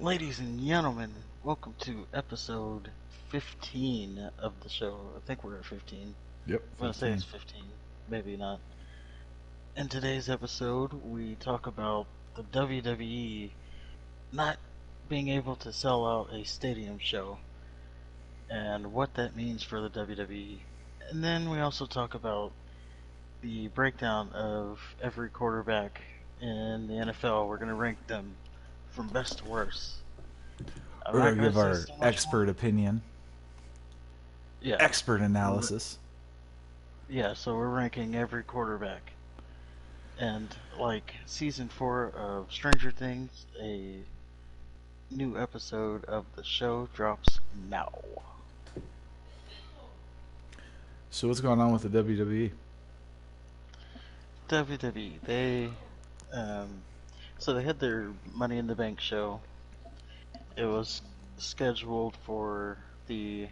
Ladies and gentlemen, welcome to episode 15 of the show. I think we're at 15. Yep, I'm going to say it's 15. 15, maybe not. In today's episode, we talk about the WWE not being able to sell out a stadium show and what that means for the WWE. And then we also talk about the breakdown of every quarterback in the NFL. We're going to rank them from best to worst. I'm We're not going to going give to say our so much more. expert opinion, Yeah. expert analysis. Yeah, so we're ranking every quarterback. And like season 4 of Stranger Things, a new episode of the show drops now. So what's going on with the WWE? WWE, um, so they had their Money in the Bank show. It was scheduled for I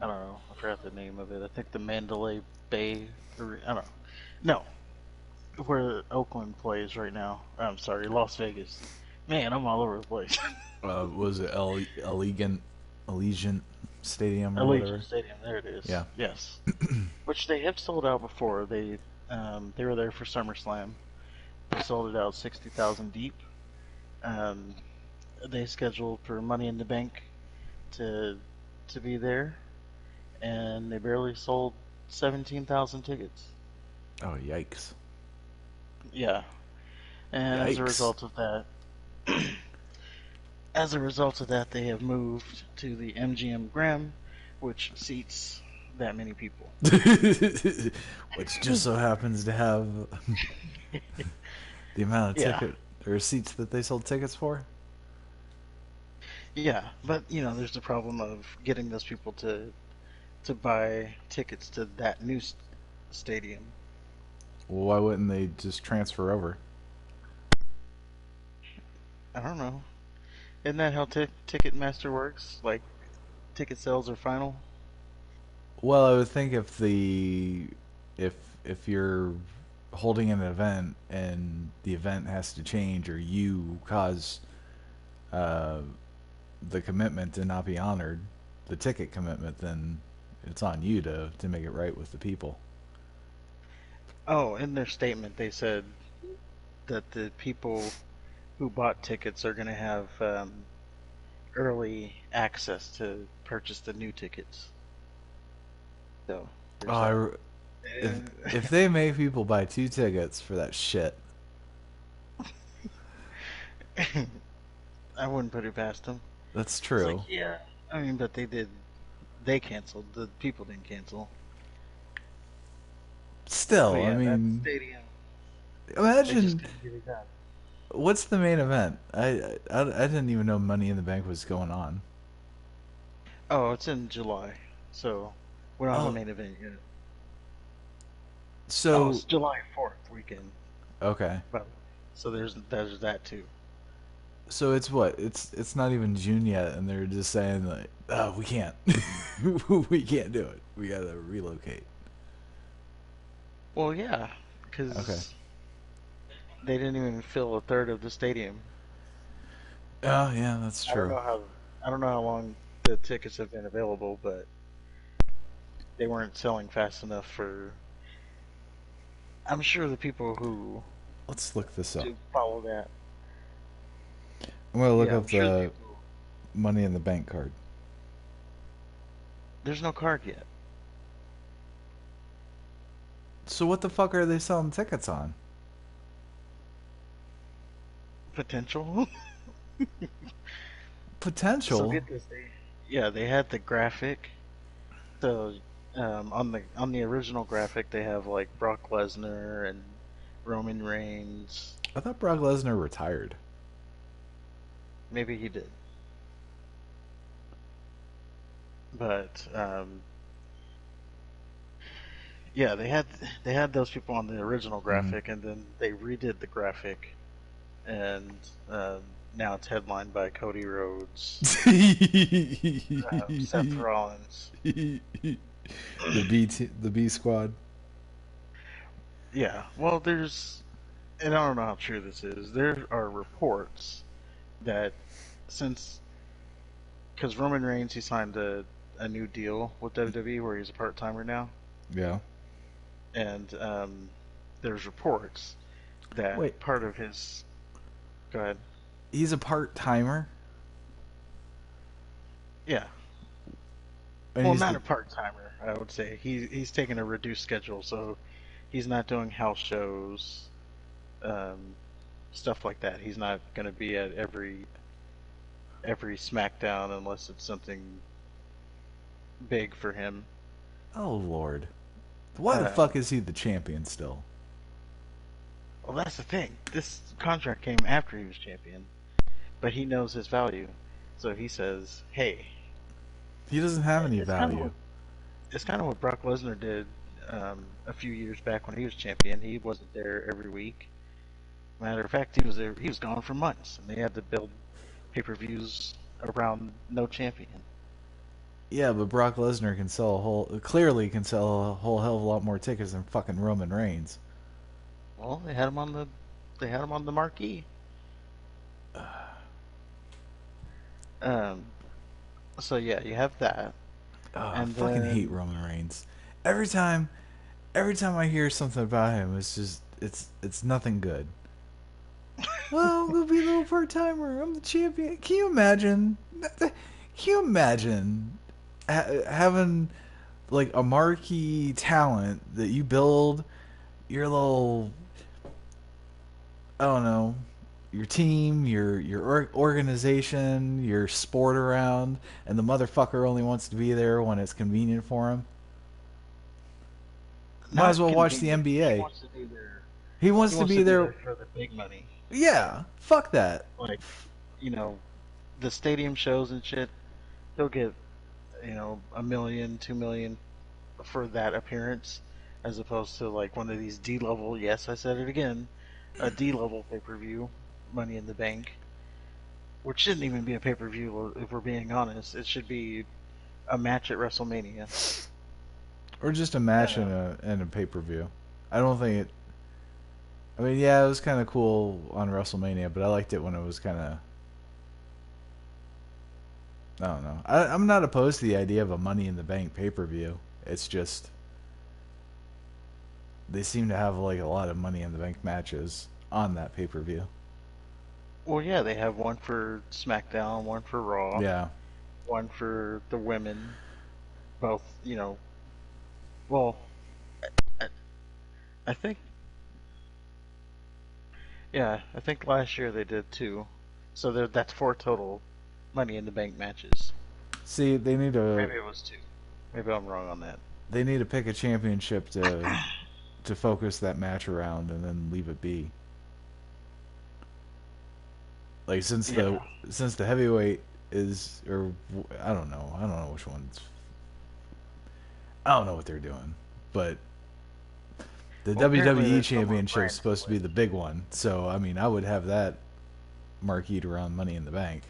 don't know, I forgot the name of it. I think the Mandalay Bay, I don't know. No, where Oakland plays right now. I'm sorry, Las Vegas. Man, I'm all over the place. Was it Allegiant Stadium or Allegiant whatever? Stadium, there it is. Yeah. Yes, which they have sold out before. They were there for SummerSlam. They sold it out 60,000 deep. Um, they scheduled for Money in the Bank to be there, and they barely sold 17,000 tickets. Oh, yikes. Yeah, and as a Yikes. result of that, they have moved to the MGM Graham, which seats that many people. Which just so happens to have the amount of Yeah, ticket or seats that they sold tickets for. yeah, but there's the problem of getting those people to buy tickets to that new stadium. Well, why wouldn't they just transfer over? I don't know. Isn't that how Ticketmaster works? Like, ticket sales are final. Well, I would think if if you're holding an event and the event has to change or you cause uh, the commitment to not be honored, the ticket commitment, then it's on you to make it right with the people. Oh, in their statement, they said that the people who bought tickets are going to have early access to purchase the new tickets. So Oh, there's that. if they make people buy 2 tickets for that shit, I wouldn't put it past them. that's It's like, true. yeah, I mean, but they did. They canceled. The people didn't cancel. But Still, I yeah, that mean, stadium, they just imagine couldn't get it done. what's the main event. I didn't even know Money in the Bank was going on. Oh, it's in July, so we don't have a Oh, main event yet. Oh, so it's July 4th weekend. okay. But so there's that too. So it's what? It's not even June yet, and they're just saying like, "Oh, we can't, we can't do it. We gotta relocate." Well, yeah, Okay. because they didn't even fill a third of the stadium. Oh yeah, that's I don't true. know how I don't know how long the tickets have been available, but they weren't selling fast enough for. I'm sure the people who Let's look this up. do follow that. I'm gonna look Yeah, up I'm sure the the people. Money in the Bank card. There's no card yet. So what the fuck are they selling tickets on? Potential. So Potential. get this, they had the graphic. So on the original graphic, they have like Brock Lesnar and Roman Reigns. I thought Brock Lesnar retired. Maybe he did, but yeah, they had those people on the original Mm. graphic, and then they redid the graphic, and now it's headlined by Cody Rhodes, Seth Rollins. The B squad. Yeah, well, and I don't know how true this is. There are reports that since because Roman Reigns he signed a new deal with WWE where he's a part timer now, Yeah. and there's reports that Wait, part of his go ahead, he's a part timer, yeah, and well he's not the. a part timer I would say he's taking a reduced schedule so he's not doing house shows, um, stuff like that. He's not going to be at every SmackDown unless it's something big for him. Oh Lord, why the fuck Um, is he the champion still? well, that's the thing. This contract came after he was champion, but he knows his value, so he says, "Hey, He doesn't have any it's kind of value. what it's kind of what Brock Lesnar did a few years back when he was champion. He wasn't there every week. Matter of fact, he was there. He was gone for months, and they had to build pay-per-views around no champion. Yeah, but Brock Lesnar can sell a whole clearly can sell a whole hell of a lot more tickets than fucking Roman Reigns. Well, they had him on the marquee. Um, so yeah, you have that, Oh, I and fucking hate then Roman Reigns. Every time, every time I hear something about him, it's nothing good. Oh, I'm gonna be a little part timer. I'm the champion. Can you imagine? Can you imagine having like a marquee talent that you build your little, I don't know, your team, your organization, your sport around, and the motherfucker only wants to be there when it's convenient for him. Might as not well watch the convenient. He NBA. wants to be there. He He wants to wants be to be there. there for the big money, Yeah, fuck that. like you know, the stadium shows and shit. He'll get 1 million, 2 million for that appearance, as opposed to like one of these D level. Yes, I said it again, a D level pay per view, Money in the Bank, which shouldn't even be a pay per view if we're being honest. It should be a match at WrestleMania. Or just a match Um, in a pay per view. I don't think it. I mean, yeah, it was kind of cool on WrestleMania, but I liked it when it was kind of. I don't know. I'm not opposed to the idea of a Money in the Bank pay per view. It's just they seem to have like a lot of Money in the Bank matches on that pay per view. well, yeah, they have one for SmackDown, one for Raw, Yeah. one for the women. Both, well, I, I think, yeah, I think last year they did two. So that's four total Money in the Bank matches. See, Maybe it was two. Maybe I'm wrong on that. they need to pick a championship to focus that match around and then leave it be. Like Yeah. since the heavyweight is or I don't know which one's I don't know what they're doing, but the Well, apparently WWE there's no more Championship is brand supposed to be split. the big one. So I mean, I would have that marqueed around Money in the Bank,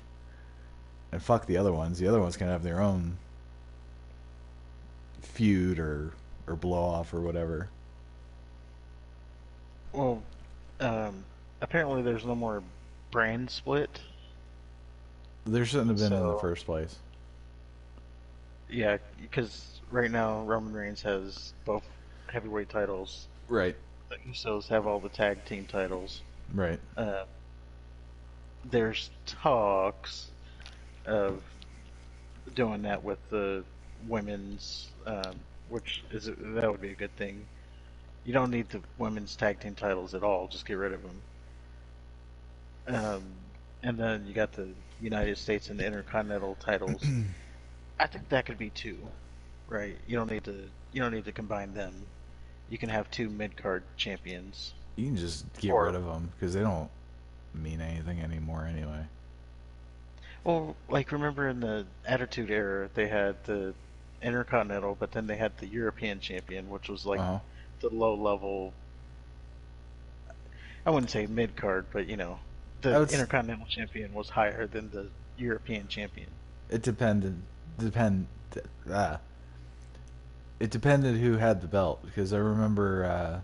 and fuck the other ones. The other ones can have their own feud or blow off or whatever. Well, um, apparently there's no more brand split. There shouldn't have been in the So, first place. yeah, because right now Roman Reigns has both heavyweight titles. Right. The Usos have all the tag team titles. Right. Uh, there's talks of doing that with the women's, which is that would be a good thing. You don't need the women's tag team titles at all; just get rid of them. Um, and then you got the United States and the Intercontinental titles. I think that could be two, right? You don't need to combine them. You can have two mid card champions, You can just get rid or of them because they don't mean anything anymore anyway. well, like remember in the Attitude Era, they had the Intercontinental, but then they had the European champion, which was Uh like huh. the low level. I wouldn't say mid card, but I the would. Intercontinental champion was higher than the European champion. It depended. Depend. Ah. It depended who had the belt because I remember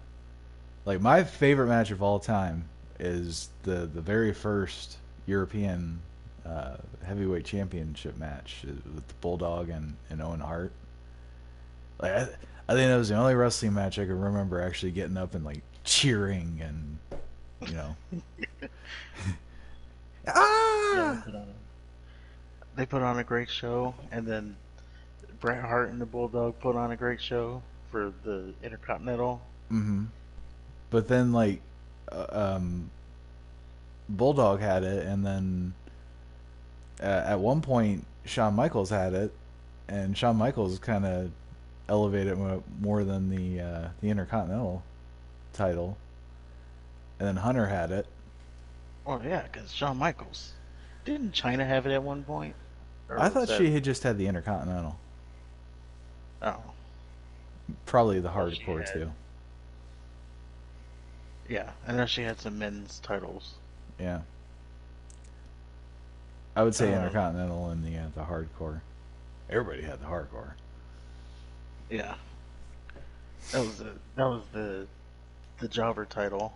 like my favorite match of all time is the very first European heavyweight championship match with the Bulldog and Owen Hart. Like I think that was the only wrestling match I could remember actually getting up and like cheering and you know Yeah, ah. they put on a great show, and then Bret Hart and the Bulldog put on a great show for the Intercontinental. Mm-hmm. But then like uh, um, Bulldog had it, and then at one point Shawn Michaels had it, and Shawn Michaels kind of elevated more than the Intercontinental title, and then Hunter had it. Well, yeah, because Shawn Michaels. Didn't China have it at one point? Or I was thought that. she had just had the Intercontinental, Oh. probably the Well, she hardcore had. too. Yeah, I know she had some men's titles. Yeah, I would say Um, Intercontinental and the hardcore. Everybody had the hardcore, yeah. That was the jobber title.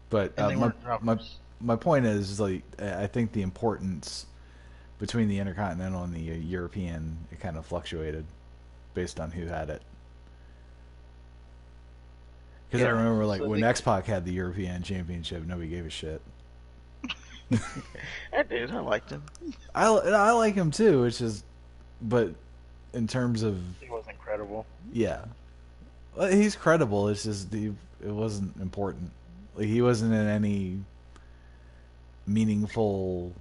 but And they my weren't my jobbers. my point is like I think the importance between the Intercontinental and the European it kind of fluctuated based on who had it. Because I Yeah. remember like So when they X Pac had the European Championship, nobody gave a shit. I did, I liked him. I like him too. It's just, but in terms of He was incredible. yeah, well, he's credible. It's just it wasn't important. Like he wasn't in any meaningful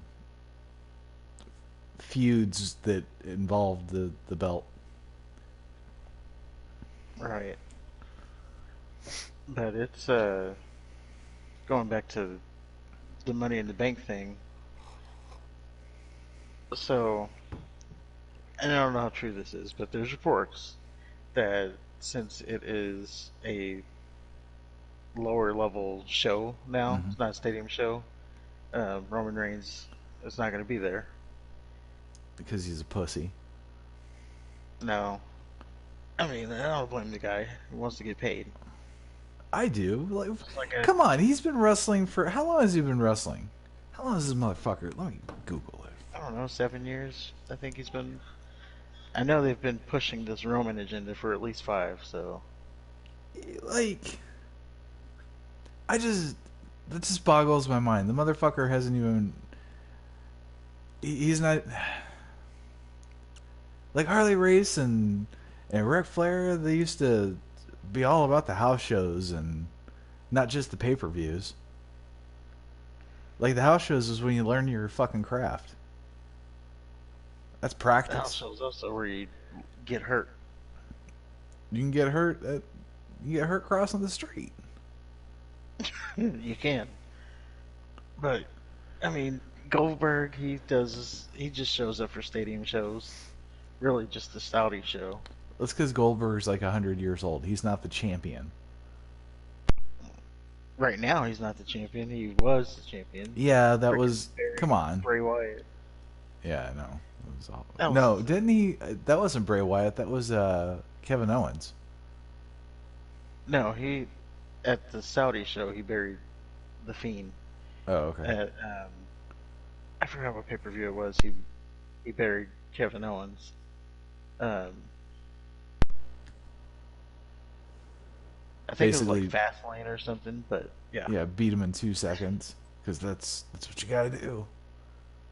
feuds that involved the belt. Right. But it's going back to the Money in the Bank thing. So, and I don't know how true this is, but there's reports that since it is a lower level show now, Hmm. it's not a stadium show, Roman Reigns is not going to be there. Because he's a pussy. No. I mean, I don't blame the guy who wants to get paid. I do. Like, Just like a, come on, he's been wrestling for how long has he been wrestling? How long is this motherfucker? Let me Google it. I don't know, 7 years. I think he's been. I know they've been pushing this Roman agenda for at least five. So Like, I just that just boggles my mind. The motherfucker hasn't even. He's not like Harley Race and Ric Flair. They used to be all about the house shows and not just the pay per views. Like the house shows is when you learn your fucking craft. That's the house practice. shows also where you get hurt. You can get hurt. You get hurt crossing the street. You can, but I mean Goldberg. He just shows up for stadium shows. Really, just the Saudi show. That's because Goldberg's like 100 years old. He's not the champion. Right now, he's not the champion. He was the champion. Yeah, that Freaking was. Come buried on. Bray Wyatt. Yeah, I know. It was awful. That was No, didn't he? That wasn't Bray Wyatt. That was Kevin Owens. no. He at the Saudi show he buried the Fiend. Oh, okay. At I forgot what pay-per-view it was. He buried Kevin Owens. Um, I think it was like Basically, Fastlane or something. But yeah, yeah, beat him in 2 seconds because that's what you gotta do.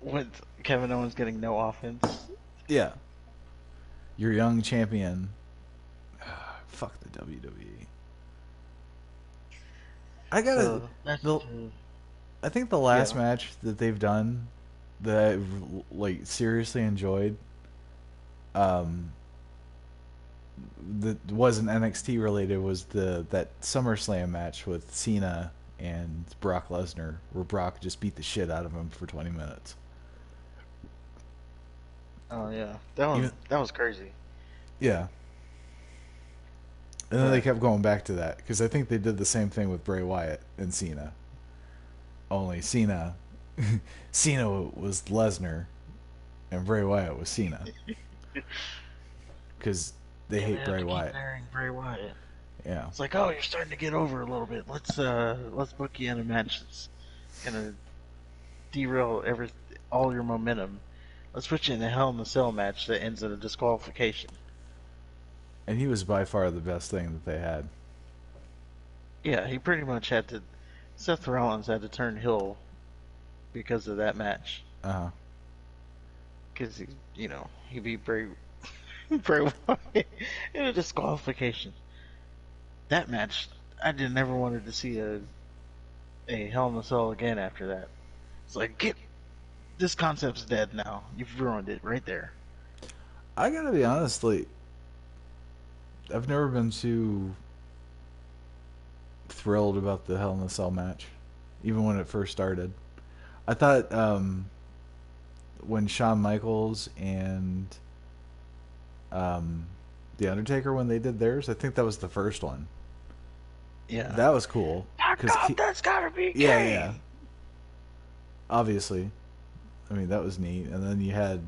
with Kevin Owens getting no offense. Yeah, your young champion. Fuck the WWE. I gotta. So that's The, I think the last yeah. match that they've done that I've like seriously enjoyed, um, that wasn't NXT related was that SummerSlam match with Cena and Brock Lesnar, where Brock just beat the shit out of him for 20 minutes. Oh yeah, Even, that was crazy. yeah, and then they But kept going back to that because I think they did the same thing with Bray Wyatt and Cena. Only Cena, Cena was Lesnar, and Bray Wyatt was Cena because they yeah, they hate have Bray to keep Wyatt. burying Bray Wyatt. Yeah, It's like, oh, you're starting to get over a little bit. Let's book you in a match that's gonna derail all your momentum. Let's put you in a Hell in a Cell match that ends in a disqualification. And he was by far the best thing that they had. Yeah, he pretty much had to. Seth Rollins had to turn heel because of that match. Uh-huh. Because he beat Bray Wyatt in a disqualification. That match, I did never wanted to see a Hell in a Cell again after that. It's like, get this concept's dead now. You've ruined it right there. I gotta be honest, like, I've never been too thrilled about the Hell in a Cell match, even when it first started. I thought when Shawn Michaels and The Undertaker, when they did theirs, I think that was the first one. Yeah. That was cool. God, that's gotta be yeah, Kane. yeah. Obviously, I mean that was neat. And then you had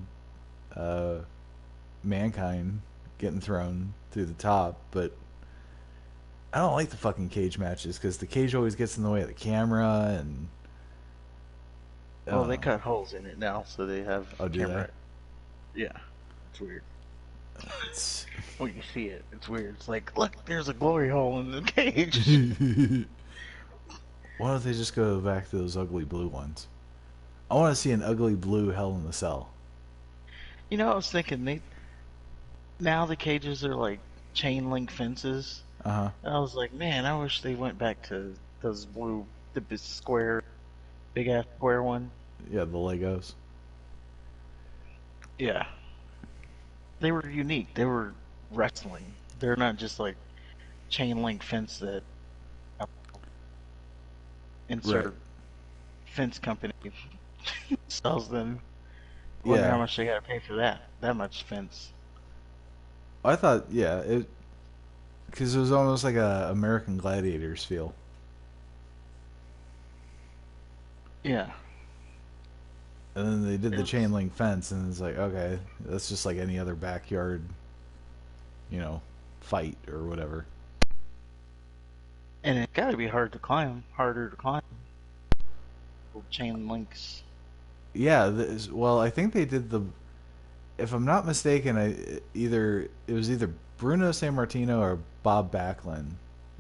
Mankind getting thrown through the top, but I don't like the fucking cage matches because the cage always gets in the way of the camera, and Well, they cut holes in it now, so they have oh, do camera. Yeah, it's weird. It's... When you see it, it's weird. It's like, look, there's a glory hole in the cage. Why don't they just go back to those ugly blue ones? I want to see an ugly blue Hell in the Cell. I was thinking now the cages are like chain link fences. Uh-huh. And I was like, man, I wish they went back to those blue, the big ass square one. Yeah, the Legos. Yeah, they were unique. They were wrestling. They're not just like chain link fence that insert Right. fence company sells them. Wonder Yeah. how much they got to pay for that much fence. I thought, yeah, because it was almost like a American Gladiators feel. Yeah, And then they did it the was, chain link fence, and it's like, okay, that's just like any other backyard, fight or whatever. and it got to be harder to climb. Chain links. Yeah, well, I think they did the. If I'm not mistaken, it was either Bruno San Martino or Bob Backlund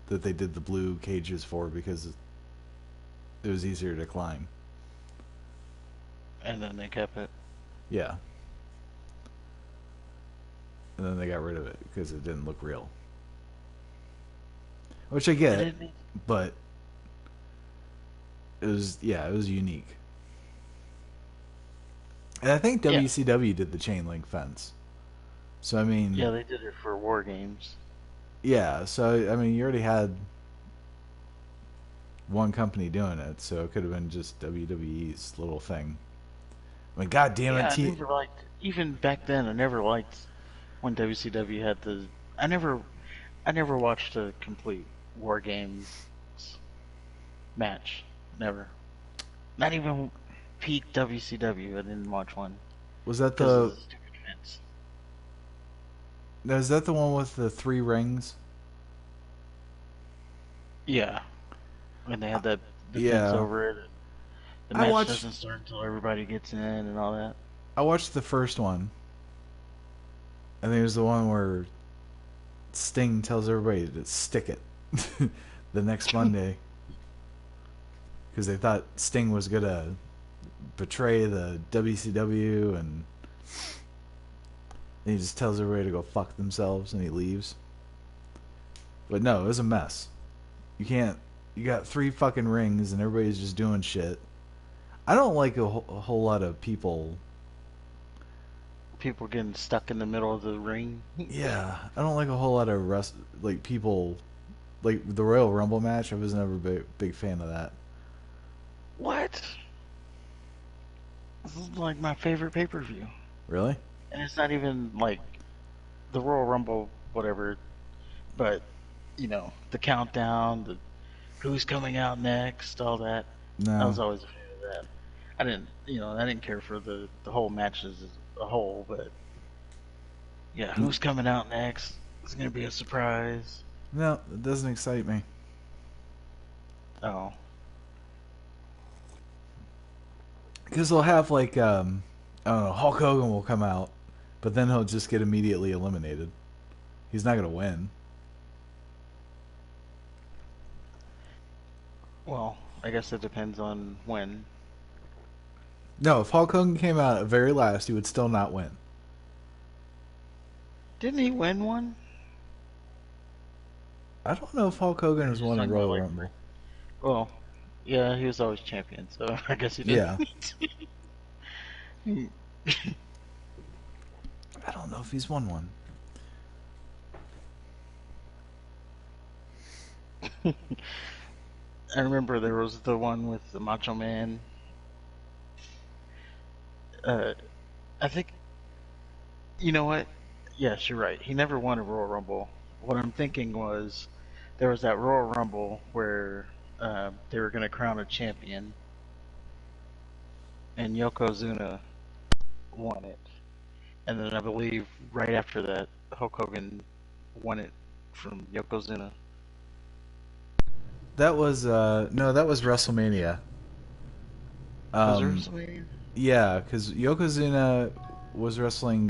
that they did the blue cages for because it was easier to climb. And then they kept it. Yeah. And then they got rid of it because it didn't look real. Which I get, but it was unique. And I think WCW did the chain link fence. So I mean, yeah, they did it for War Games. Yeah, so I mean, you already had one company doing it, so it could have been just WWE's little thing. I mean, god damn it, Yeah, I never liked, even back then. I never liked when WCW had the. I never watched a complete War Games match. Never. Not even peak WCW. I didn't watch one. Was that Because of the? the stupid fence. Now, is that the one with the 3 rings? Yeah. When they had the fence Yeah, over it. The I match watched. doesn't start until everybody gets in and all that. I watched the first one. I think it was the one where Sting tells everybody to stick it the next Monday because they thought Sting was gonna betray the WCW, and he just tells everybody to go fuck themselves, and he leaves. But no, it was a mess. You can't. You got 3 fucking rings, and everybody's just doing shit. I don't like a whole lot of people. People getting stuck in the middle of the ring. Yeah, I don't like a whole lot of people. Like the Royal Rumble match, I was never a big fan of that. What? This is like my favorite pay-per-view. Really? And it's not even like the Royal Rumble, whatever, but, the countdown, the who's coming out next, all that. I was No. always a fan of that. I didn't care for the whole matches as a whole, but yeah, who's coming out next? It's gonna be a surprise. No, it doesn't excite me. Oh, Because they'll have like I don't know, Hulk Hogan will come out, but then he'll just get immediately eliminated. He's not gonna win. Well, I guess it depends on when. No, if Hulk Hogan came out at very last, he would still not win. Didn't he win one? I don't know if Hulk Hogan Or has just won a talking about Royal like, Rumble. well, yeah, he was always champion, so I guess he did. Yeah, I don't know if he's won one. I remember there was the one with the Macho Man. Uh, I think, you know what? Yes, you're right. He never won a Royal Rumble. What I'm thinking was there was that Royal Rumble where they were going to crown a champion, and Yokozuna won it. And then I believe right after that, Hulk Hogan won it from Yokozuna. That was no, that was WrestleMania. Was there Um, something? yeah, because Yokozuna was wrestling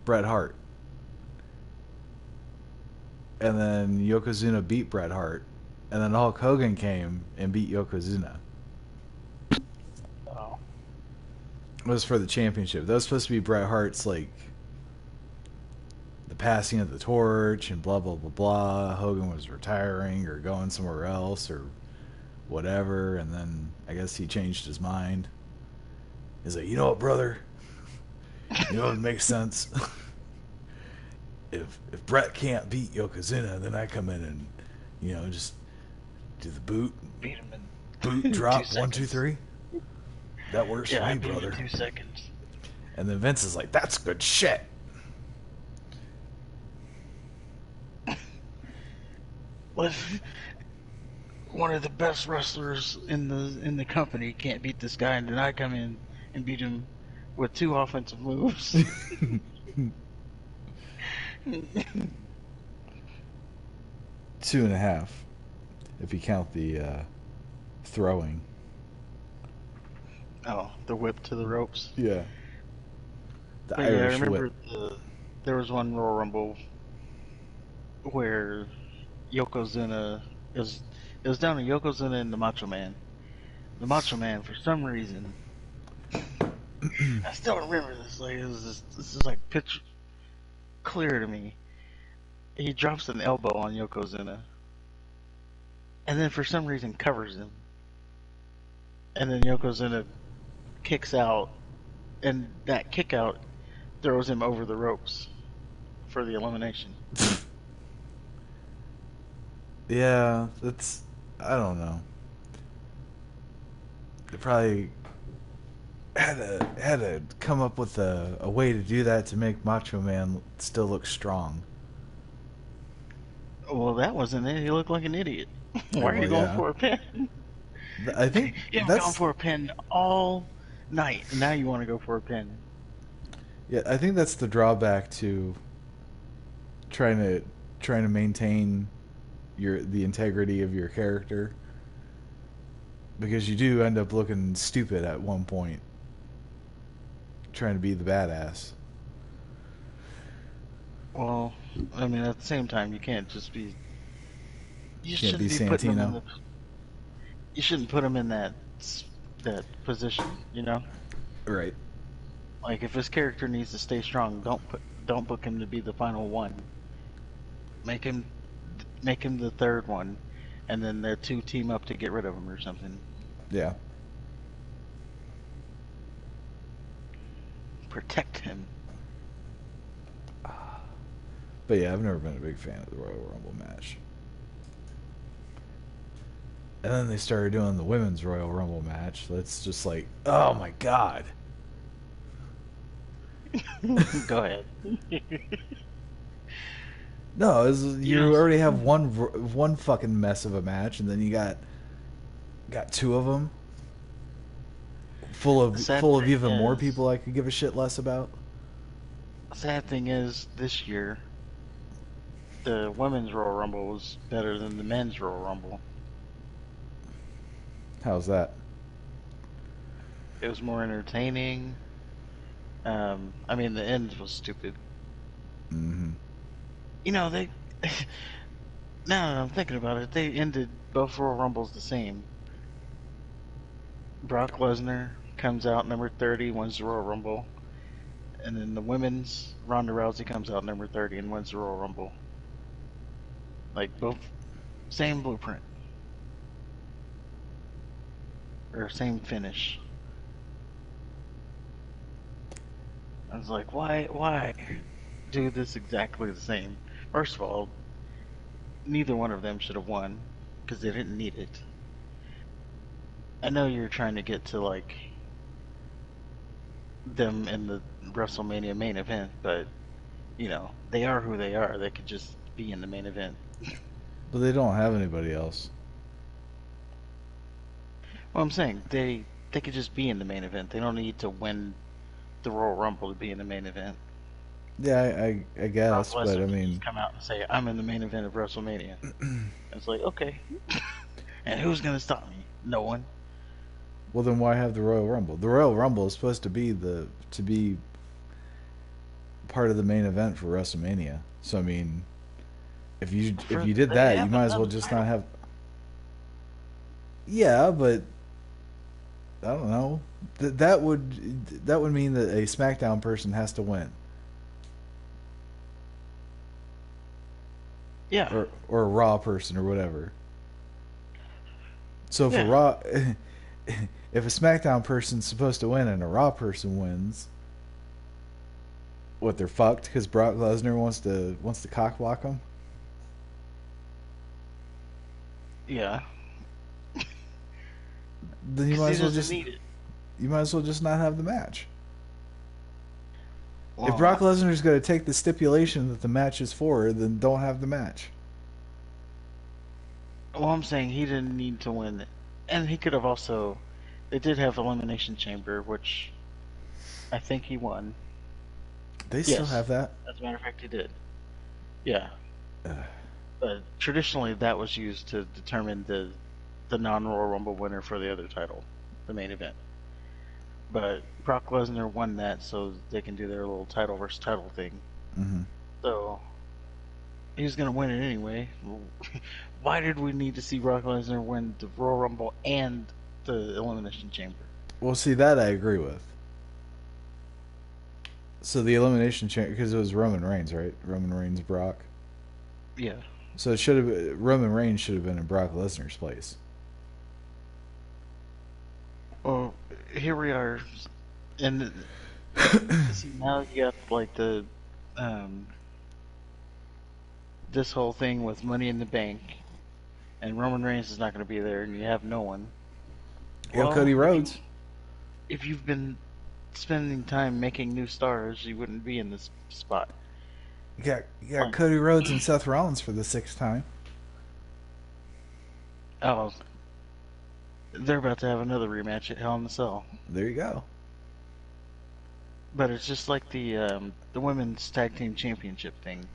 Bret Hart, and then Yokozuna beat Bret Hart, and then Hulk Hogan came and beat Yokozuna. Oh, It was for the championship. That was supposed to be Bret Hart's like the passing of the torch and blah blah blah blah. Hogan was retiring or going somewhere else or whatever, and then I guess he changed his mind. He's like, you know what, brother? You know what makes sense? If Bret can't beat Yokozuna, then I come in and just do the boot, beat him in boot 2 drop seconds. 1 2 3. That works Yeah, for I me, beat him brother. in 2 seconds. And then Vince is like, that's good shit. What? One of the best wrestlers in the company can't beat this guy, and then I come in and beat him with 2 offensive moves. 2.5, if you count the throwing. Oh, the whip to the ropes. Yeah. The But yeah, I Irish whip. remember there was one Royal Rumble where Yokozuna it was down to Yokozuna and the Macho Man. The Macho Man, for some reason, I still remember this. Like this is like pitch clear to me. He drops an elbow on Yokozuna, and then for some reason covers him, and then Yokozuna kicks out, and that kick out throws him over the ropes for the elimination. Yeah, that's, I don't know. They probably had to come up with a way to do that to make Macho Man still look strong. Well, that wasn't it. He looked like an idiot. Why are you Well, going yeah. for a pin? I think You haven't gone that's for a pin all night, and now you want to go for a pin. yeah, I think that's the drawback to trying to trying to maintain the integrity of your character, because you do end up looking stupid at one point trying to be the badass. Well, I mean, at the same time, you can't just be. You Can't be shouldn't be putting him in Santino. the. You shouldn't put him in that position. You know, Right. like if his character needs to stay strong, don't book him to be the final one. Make him make him the third one, and then the two team up to get rid of him or something. Yeah. Protect him. But yeah, I've never been a big fan of the Royal Rumble match. And then they started doing the women's Royal Rumble match. That's just like, oh my god. Go ahead. No, You you know, already have one fucking mess of a match, and then you got two of them full the of sad full of thing even more is, people I could give a shit less about. sad thing is, this year the women's Royal Rumble was better than the men's Royal Rumble. How's that? It was more entertaining. I mean, the end was stupid. Mm-hmm. You know, they. Now that I'm thinking about it, they ended both Royal Rumbles the same. Brock Lesnar comes out number 30, wins the Royal Rumble, and then the women's Ronda Rousey comes out number 30 and wins the Royal Rumble. Like both same blueprint or same finish. I was like, why do this exactly the same? First of all, neither one of them should have won because they didn't need it. I know you're trying to get to like them in the WrestleMania main event, but you know they are who they are. They could just be in the main event. But they don't have anybody else. Well, I'm saying they could just be in the main event. They don't need to win the Royal Rumble to be in the main event. Yeah, I Brock guess, but Lesnar I can just mean, come out and say, "I'm in the main event of WrestleMania." It's like, okay, and who's gonna stop me? No one. well then why have the Royal Rumble? The Royal Rumble is supposed to be part of the main event for WrestleMania. So I mean, if For you did they that, you haven't might as done well the just not title. have. Yeah, but I don't know. That would mean that a SmackDown person has to win, Yeah, or a Raw person or whatever. So if a yeah, Raw, if a SmackDown person's supposed to win and a Raw person wins, what they're fucked because Brock Lesnar wants to cock block them. yeah. Then Because he doesn't need it. you might as well just not have the match. If Brock Well, Lesnar's going to take the stipulation that the match is for, then don't have the match. well, I'm saying he didn't need to win it, and he could have also. They did have Elimination Chamber, which I think he won. They still Yes, have that. as a matter of fact, he did. Yeah, Ugh. but traditionally that was used to determine the non-Royal Rumble winner for the other title, the main event. But Brock Lesnar won that, so they can do their little title versus title thing. Mm-hmm. So he was gonna win it anyway. Why did we need to see Brock Lesnar win the Royal Rumble and the Elimination Chamber? Well, see that I agree with. So the elimination chamber because it was Roman Reigns, right? Roman Reigns, Brock. Yeah. So it should have Roman Reigns should have been in Brock Lesnar's place. Well, here we are, and see now you got like the um this whole thing with Money in the Bank, and Roman Reigns is not going to be there, and you have no one. You have Well, Cody Rhodes. if you've been spending time making new stars, you wouldn't be in this spot. You got Like, Cody Rhodes and Seth Rollins for the sixth time. oh, they're about to have another rematch at Hell in the Cell. There you go. But it's just like the women's tag team championship thing.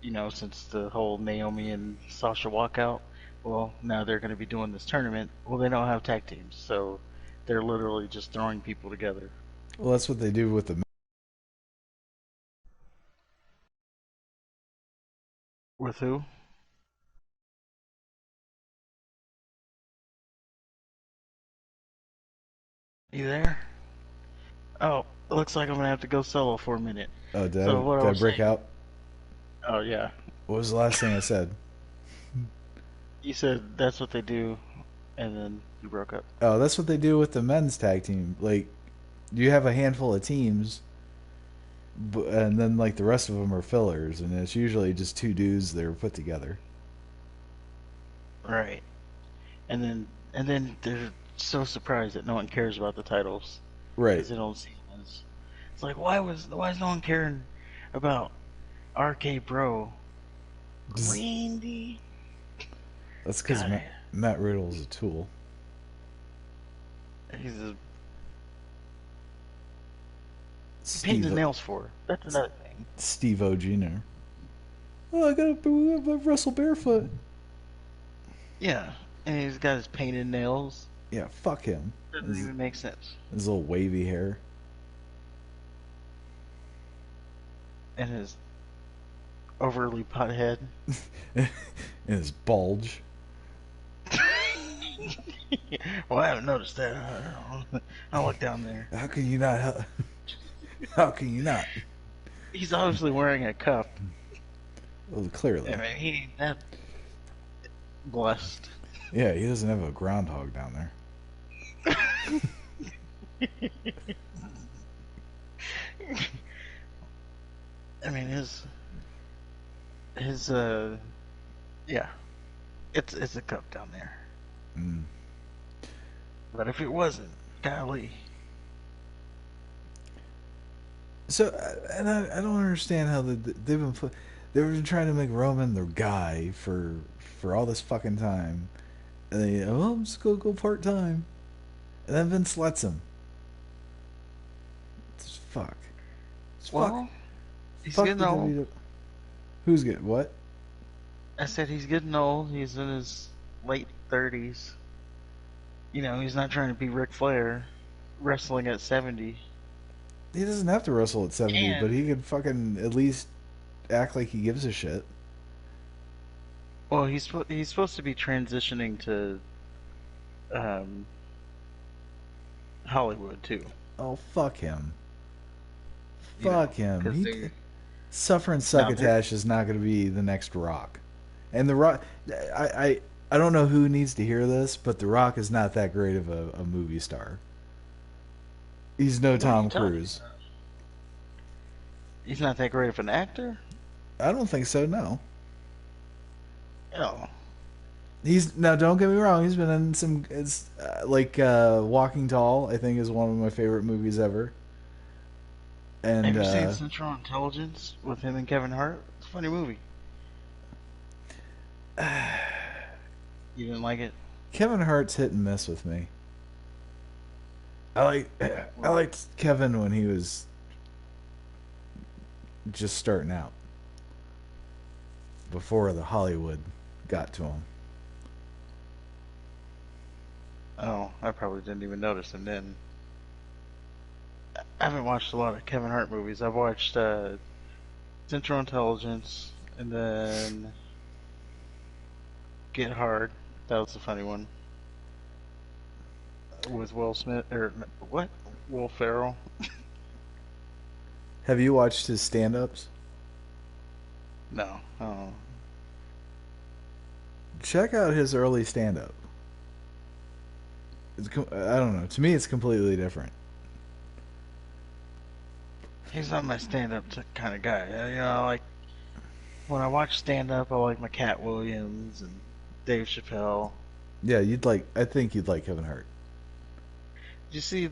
You know, since the whole Naomi and Sasha walkout, well, now they're going to be doing this tournament. Well, they don't have tag teams, so they're literally just throwing people together. Well, that's what they do with the. With who? You there? Oh, it looks like I'm gonna have to go solo for a minute. Oh, So what I did I was break saying? out? Oh yeah, What was the last thing I said? you said that's what they do, and then you broke up. Oh, that's what they do with the men's tag team. Like, you have a handful of teams, and then like the rest of them are fillers, and it's usually just two dudes that are put together. Right. And then they're so surprised that no one cares about the titles Right. because they don't see them as. It's like why is no one caring about RK Bro? Randy. That's because God, Matt Riddle is a tool. he's a painting the Steve nails for. That's another thing. Steve O Jr. Oh, I gotta wrestle barefoot. Yeah, and he's got his painted nails. Yeah, fuck him. Doesn't even make sense. His little wavy hair. And his overly putt head. And his bulge. Well, I haven't noticed that. I'll look down there. How can you not? How can you not? He's obviously wearing a cup. Well, clearly. I mean, he ain't that blessed. Yeah, he doesn't have a groundhog down there. I mean, his yeah, it's a cup down there. Mm. But if it wasn't, golly. So, and I don't understand how they've been trying to make Roman their guy for all this fucking time, and they I'm just gonna go part time, and then Vince lets him. It's fuck. Well, he's fuck getting the old. WWE. Who's getting what? I said he's getting old. He's in his late 30s. You know, he's not trying to be Ric Flair, wrestling at 70. He doesn't have to wrestle at 70, And- but he could fucking at least act like he gives a shit. Well, he's supposed to be transitioning to Hollywood too. Oh, fuck him. You know, Fuck him. 'cause He, they're- Suffering they're- Succotash is not going to be the next Rock. And the Rock, I don't know who needs to hear this, but the Rock is not that great of a movie star. He's no Tom Cruise. He's not that great of an actor. I don't think so. No. No. He's now. Don't get me wrong. He's been in some. It's like Walking Tall. I think is one of my favorite movies ever. And Have you seen Central Intelligence with him and Kevin Hart? It's a funny movie. You didn't like it? Kevin Hart's hit and miss with me. I liked Kevin when he was just starting out, before the Hollywood got to him. Oh, I probably didn't even notice him then. I haven't watched a lot of Kevin Hart movies. I've watched Central Intelligence and then Get Hard. That was a funny one. With Will Smith, or what? Will Ferrell. Have you watched his stand-ups? No. Oh. Check out his early stand-up. I don't know. To me, it's completely different. He's not my stand-up kind of guy. You know, like when I watch stand-up, I like my Cat Williams and Dave Chappelle. Yeah, I think you'd like Kevin Hart. Did you see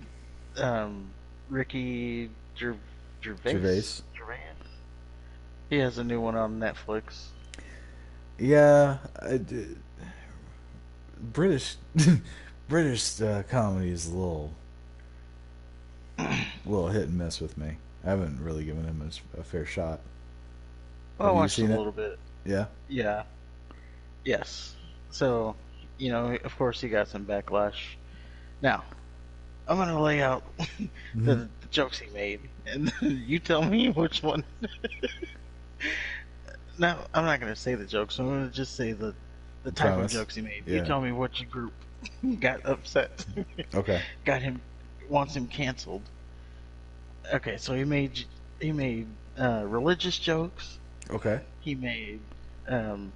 Ricky Gervais? Gervais. He has a new one on Netflix. Yeah, British British comedy is a little hit and miss with me. I haven't really given him a fair shot. Well, I Have you watched a seen it? little bit. Yeah. Yeah. Yes. So, you know, of course he got some backlash. Now, I'm going to lay out the jokes he made, and you tell me which one. No, I'm not going to say the jokes. I'm going to just say the type Promise. of jokes he made. Yeah. You tell me which group got upset. Okay. Wants him canceled. Okay, so he made religious jokes. Okay. He made Well,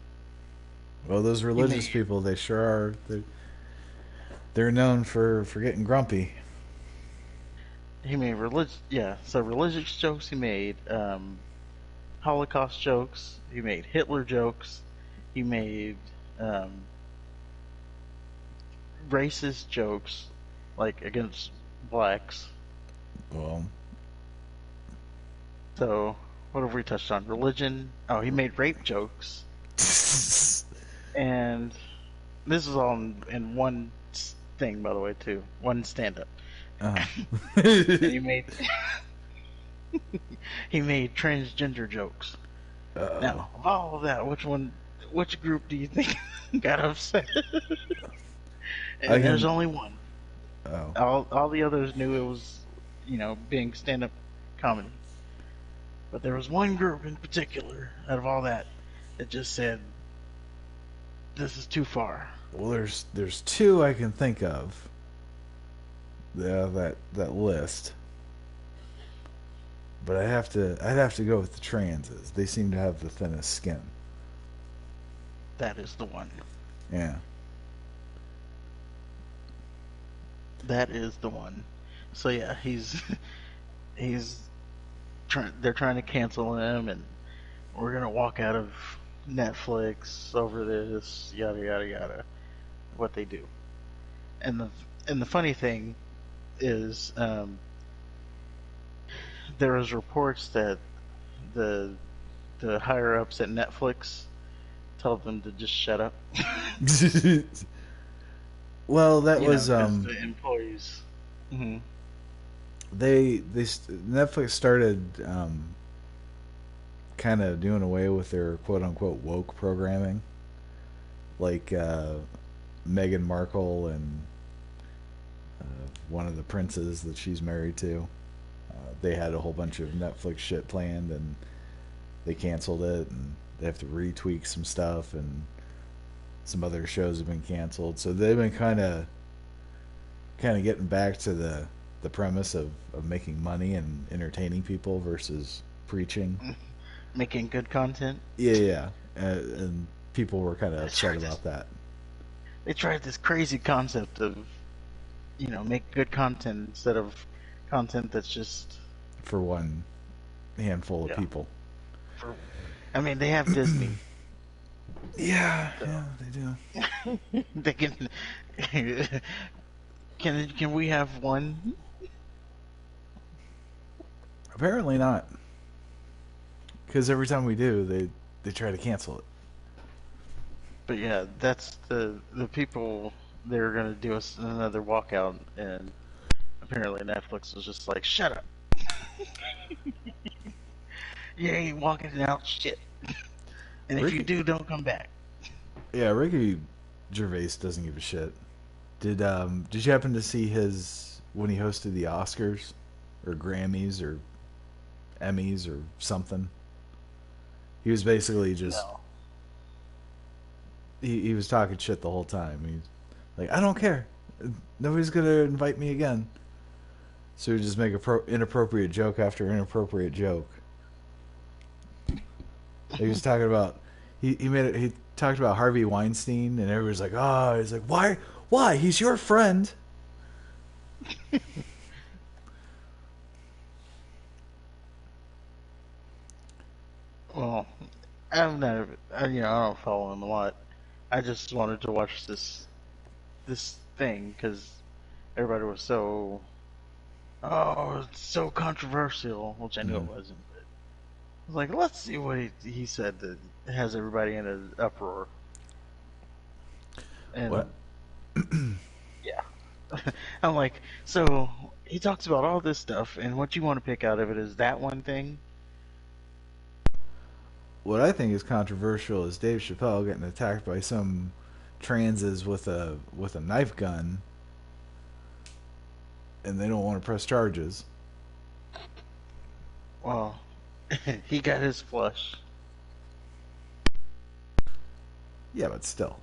those religious people, they sure are. They're known for getting grumpy. He made religious jokes. He made Holocaust jokes. He made Hitler jokes. He made racist jokes, like against blacks. Well, So, what have we touched on? Religion. Oh, he made rape jokes. And this is all in one thing, by the way, too. One stand-up. uh-huh. And he made he made transgender jokes. Uh-oh. Now, of all of that, which group do you think got upset? And there's only one. Oh, All the others knew it was, being stand up comedy. But there was one group in particular out of all that that just said, "This is too far." well, there's two I can think of. That list, but I'd have to go with the transes. They seem to have the thinnest skin. That is the one. Yeah. That is the one. So yeah, he's trying. They're trying to cancel him, and we're gonna walk out of Netflix over this. Yada yada yada. What they do, and the funny thing is, there was reports that the the higher ups at Netflix told them to just shut up. Well, that was Because the employees. Hmm. Netflix started kind of doing away with their quote unquote woke programming, like Meghan Markle and one of the princes that she's married to. They had a whole bunch of Netflix shit planned, and they canceled it, and they have to retweak some stuff, and some other shows have been canceled. So they've been kind of getting back to the premise of making money and entertaining people versus preaching. Making good content. Yeah, yeah, and people were kind of They upset tried this. about that. They tried this crazy concept of make good content instead of content that's just For one handful of yeah. people. For I mean, they have Disney, Yeah, so yeah, they do. they can. Can we have one? Apparently not, because every time we do, they try to cancel it. But yeah, that's the people. They're gonna do us another walkout, and apparently Netflix was just like, "Shut up! You ain't walking out shit, and if you Ricky, do, don't come back." yeah, Ricky Gervais doesn't give a shit. Did you happen to see his when he hosted the Oscars or Grammys or Emmys or something? He was basically just No. he was talking shit the whole time. He's like, I don't care. Nobody's gonna invite me again. So he would just make a inappropriate joke after inappropriate joke. He was talking about he talked about Harvey Weinstein, and everybody's like, oh, he's like, why he's your friend. Well, I'm not. I don't follow him a lot. I just wanted to watch this thing because everybody was so, oh, it's so controversial, which I knew it Mm. wasn't. But I was like, let's see what he said that has everybody in an uproar. What? And yeah, I'm like, so he talks about all this stuff, and what you want to pick out of it is that one thing. What I think is controversial is Dave Chappelle getting attacked by some transes with a knife gun, and they don't want to press charges. Well, he got his flush. Yeah, but still,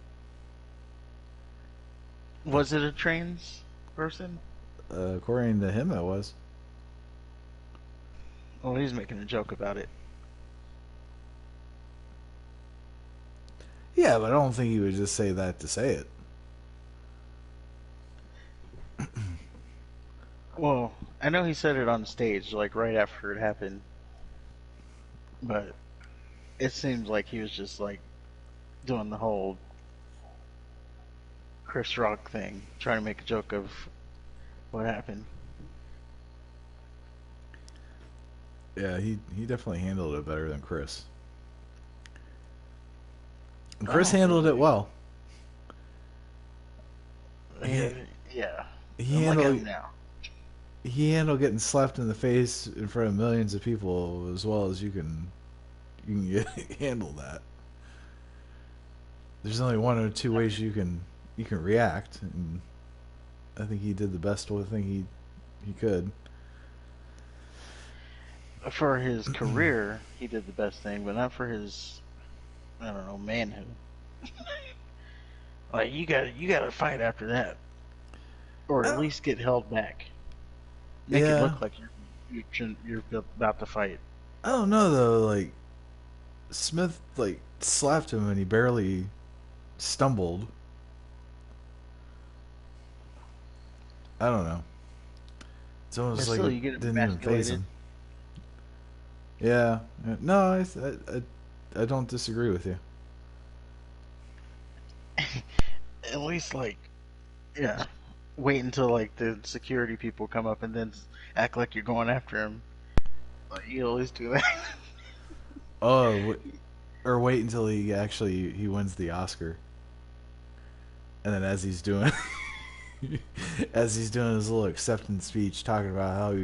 Was it a trans person? according to him, it was. Well, he's making a joke about it. Yeah, but I don't think he would just say that to say it. Well, I know he said it on stage, like right after it happened, but it seems like he was just like doing the whole Chris Rock thing, trying to make a joke of what happened. Yeah, he definitely handled it better than Chris. And I Chris don't think handled it well. he, He yeah. he Look at handled him now. he handled getting slapped in the face in front of millions of people as well as you can handle that. There's only one or two ways you can react, and I think he did the best thing he could. For his career, he did the best thing, but not for his, I don't know, manhood. Like you got to fight after that, or at Oh, least get held back. Make it yeah, look like you're about to fight. I don't know though. Like Smith, like slapped him and he barely stumbled. I don't know. It's But almost like still, it you get didn't even phase emasculated. him. Yeah, no, I don't disagree with you. At least like, yeah, wait until like the security people come up and then act like you're going after him. Like you always do that. Oh, or wait until he wins the Oscar, and then as he's doing his little acceptance speech, talking about how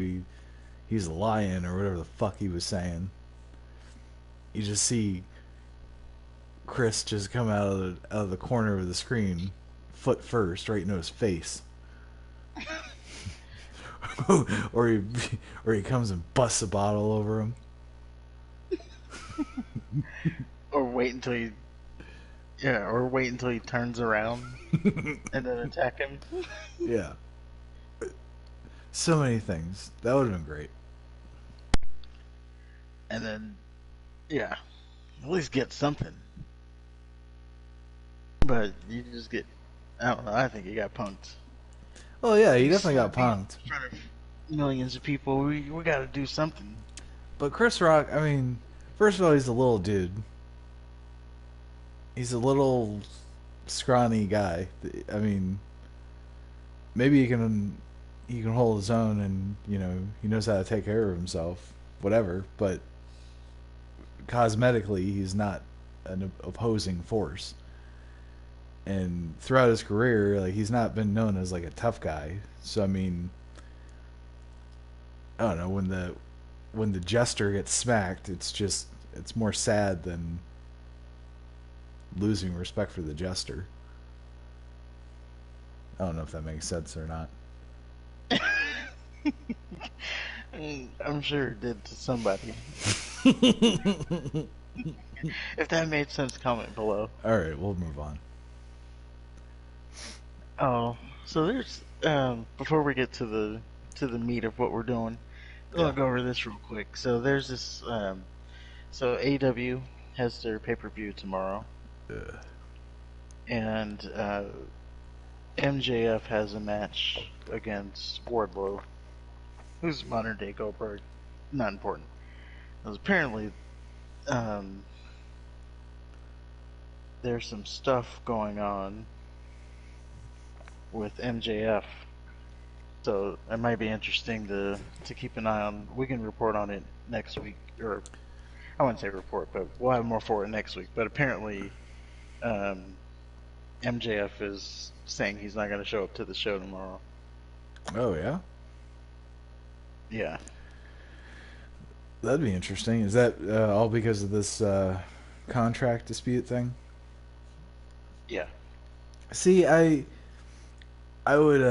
he's a lion or whatever the fuck he was saying, you just see Chris just come out of the corner of the screen, foot first, right into his face, or he or he comes and busts a bottle over him. Or wait until he, yeah, or wait until he turns around and then attack him. Yeah, so many things that would have been great. And then, yeah, at least get something. But you just get, I don't know. I think he got punked. Oh yeah, he You definitely got slap me punked. in front of millions of people. We got to do something. But Chris Rock, I mean, first of all, he's a little dude. He's a little scrawny guy. I mean, maybe he can hold his own, and he knows how to take care of himself, whatever. But cosmetically, he's not an opposing force. And throughout his career, like he's not been known as like a tough guy. So I mean, I don't know when the jester gets smacked, it's more sad than losing respect for the jester. I don't know if that makes sense or not. I'm sure it did to somebody. If that made sense, comment below. All right, we'll move on. Oh, so there's before we get to the meat of what we're doing, I Yeah. want to go over this real quick. So there's this so AEW has their pay-per-view tomorrow, Ugh. and MJF has a match against Wardlow, who's modern day Goldberg. Not important. Because apparently, um, there's some stuff going on with MJF, so it might be interesting to keep an eye on. We can report on it next week, or I wouldn't say report, but we'll have more for it next week. But apparently, um, MJF is saying he's not going to show up to the show tomorrow. Oh yeah, Yeah, that'd be interesting. Is that all because of this contract dispute thing? yeah. See, I would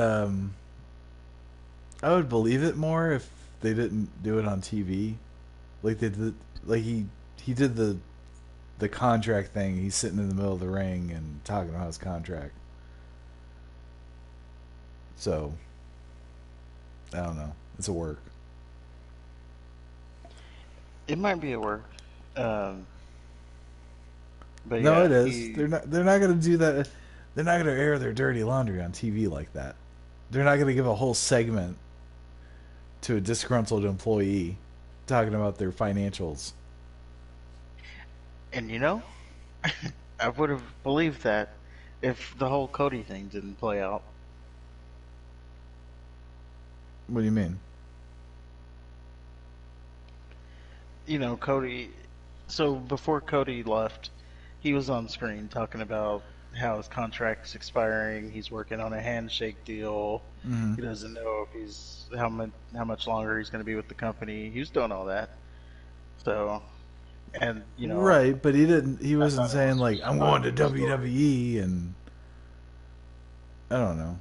I would believe it more if they didn't do it on TV. Like they did, like he did the contract thing. He's sitting in the middle of the ring and talking about his contract. So I don't know. It's a work. It might be at work, um, but No, it yeah, is. he. They're not gonna do that. They're not gonna air their dirty laundry on TV like that. They're not gonna give a whole segment to a disgruntled employee talking about their financials. And you know, I would have believed that if the whole Cody thing didn't play out. What do you mean? You know, Cody. So before Cody left, he was on screen talking about how his contract's expiring. He's working on a handshake deal. Mm-hmm. He doesn't know if he's how much longer he's going to be with the company. He was doing all that. So, and you know, Right, but he didn't. He I wasn't thought it saying was like just a I'm going to positive story. WWE and I don't know.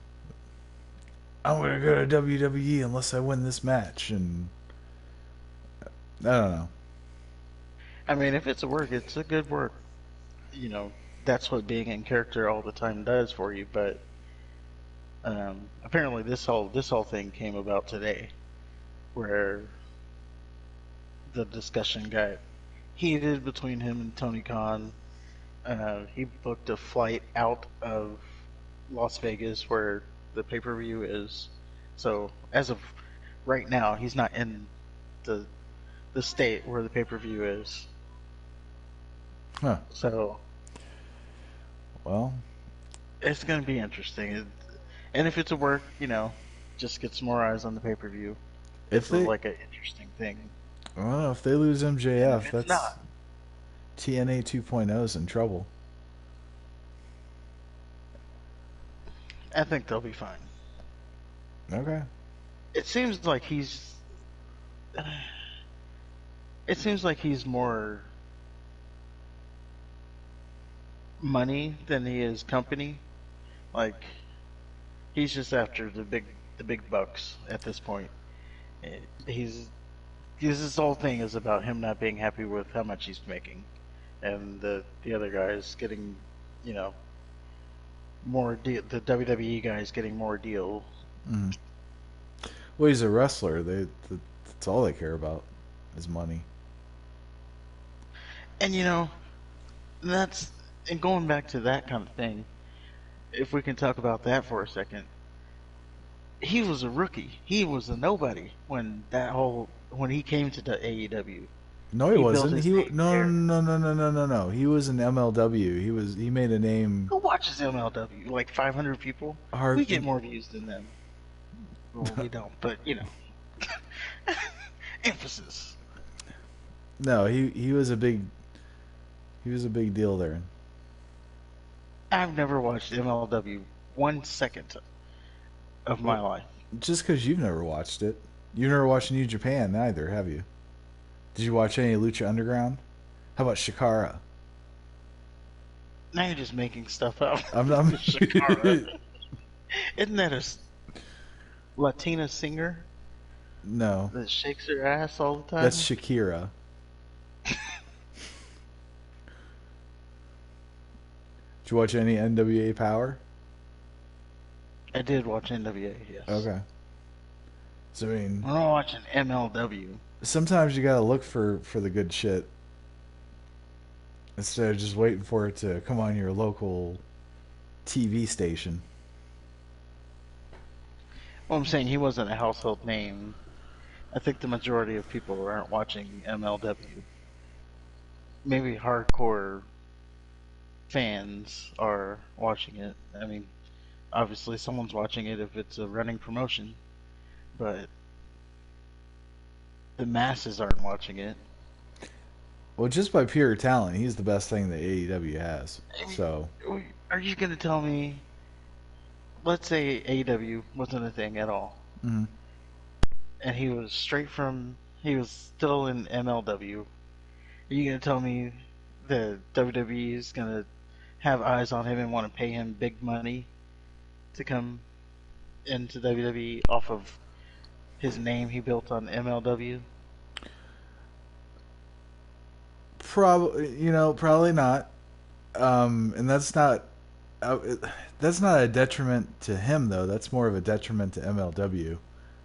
I'm gonna go to WWE unless I win this match, and I don't know. I mean, if it's a work, it's a good work. You know, that's what being in character all the time does for you. But apparently, this whole thing came about today, where the discussion got heated between him and Tony Khan. He booked a flight out of Las Vegas, where the pay per view is. So as of right now, he's not in the the state where the pay per view is. Huh. So Well, it's going to be interesting. And if it's a work, just get some more eyes on the pay per view. if It's they, like an interesting thing. well, if they lose And if MJF, it's not, that's TNA 2.0 is in trouble. I think they'll be fine. Okay. It seems like it seems like he's more money than he is company. Like he's just after the big bucks at this point. Eh, He's his whole thing is about him not being happy with how much he's making, and the other guys getting, you know, more deal. The WWE guys getting more deal. Mm. Well, he's a wrestler. That's all they care about is money. And that's and going back to that kind of thing. If we can talk about that for a second, he was a rookie. He was a nobody when he came to the AEW. No, he He built wasn't. his He name no there. no no no no no no. He was in MLW. He made a name. Who watches MLW? Like 500 people. We Hard. get more views than them. Well, we don't, but emphasis. No, he was a big deal there. I've never watched MLW 1 second of my Well, life. just because you've never watched it, you've never watched New Japan either, have you? Did you watch any Lucha Underground? How about Shikara? Now you're just making stuff up. I'm Shakara. Isn't that a Latina singer no, that shakes her ass all the that's time? Shakira. Did you watch any NWA Power? I did watch NWA, yes. Okay. So I mean, I'm not watching MLW. sometimes you gotta look for the good shit instead of just waiting for it to come on your local TV station. Well, I'm saying he wasn't a household name. I think the majority of people aren't watching MLW. Maybe hardcore fans are watching it. I mean, obviously someone's watching it if it's a running promotion, but the masses aren't watching it. Well, just by pure talent, he's the best thing that AEW has. I So, mean, are you going to tell me, let's say AEW wasn't a thing at all, mhm. and he was still in MLW. Are you going to tell me the WWE is going to have eyes on him and want to pay him big money to come into WWE off of his name he built on MLW? probably not. And uh, that's not a detriment to him though. That's more of a detriment to MLW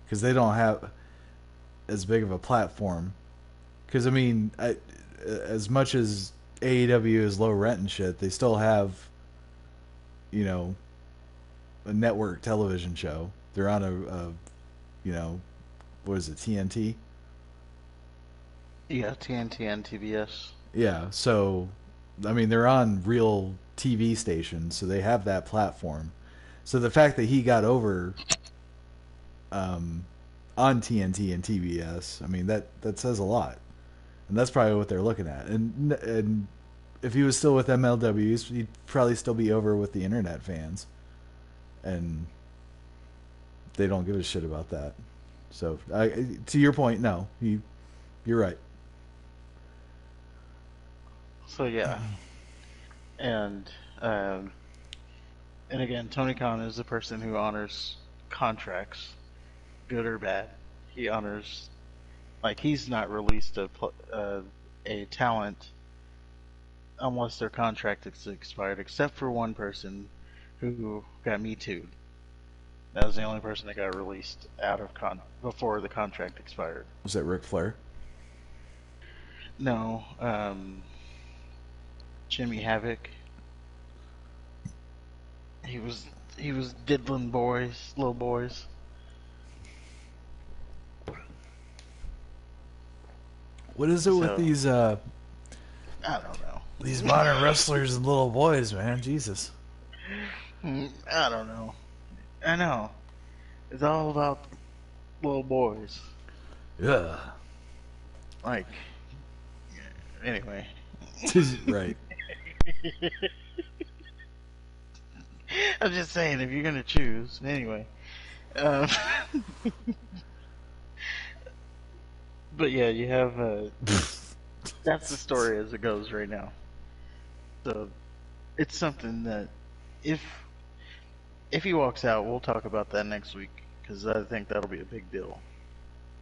because they don't have as big of a platform. Because I mean, as much as AEW is low rent and shit, they still have you know a network television show. They're on a you know what is it, TNT? Yeah, TNT and TBS. Yeah, so I mean they're on real TV stations, so they have that platform. So the fact that he got over um, on TNT and TBS, I mean that says a lot, and that's probably what they're looking at. And if he was still with MLW, he'd probably still be over with the internet fans, and they don't give a shit about that. So to your point, no, you're right. So yeah, and um, and again, Tony Khan is the person who honors contracts, good or bad. He honors, like, he's not released a talent unless their contract is expired, except for one person who got Me Too. That was the only person that got released out of before the contract expired. Was that Ric Flair? No, Jimmy Havoc. He was he was diddling boys, little boys. What is it with So I don't know. these modern wrestlers and little boys, man? Jesus. I don't know. I know. It's all about little boys. Yeah. Like, anyway. Right. I'm just saying, if you're gonna choose, anyway. Um, but yeah, you have. That's the story as it goes right now. So it's something that if if he walks out, we'll talk about that next week because I think that'll be a big deal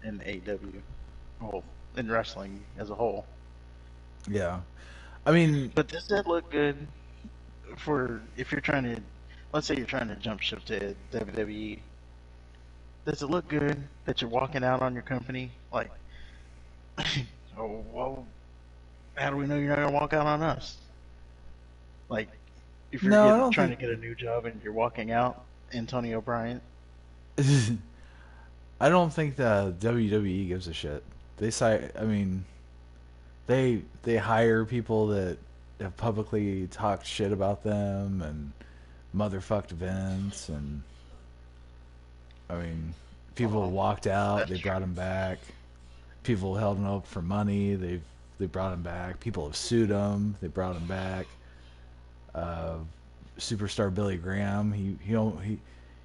in AEW, well, in wrestling as a whole. Yeah. I mean, But does that look good for if you're trying to, let's say you're trying to jump ship to WWE? Does it look good that you're walking out on your company? Like, oh, well, how do we know you're not gonna walk out on us? Like, if you're no, I getting don't trying to think. get a new job and you're walking out, Antonio Bryant. I don't think the WWE gives a shit. I mean, they hire people that have publicly talked shit about them and motherfucked Vince, and I mean, people Well, walked out, that's they brought true. him back. People held him up for money, they brought him back. People have sued him, they brought him back. Uh, Superstar Billy Graham,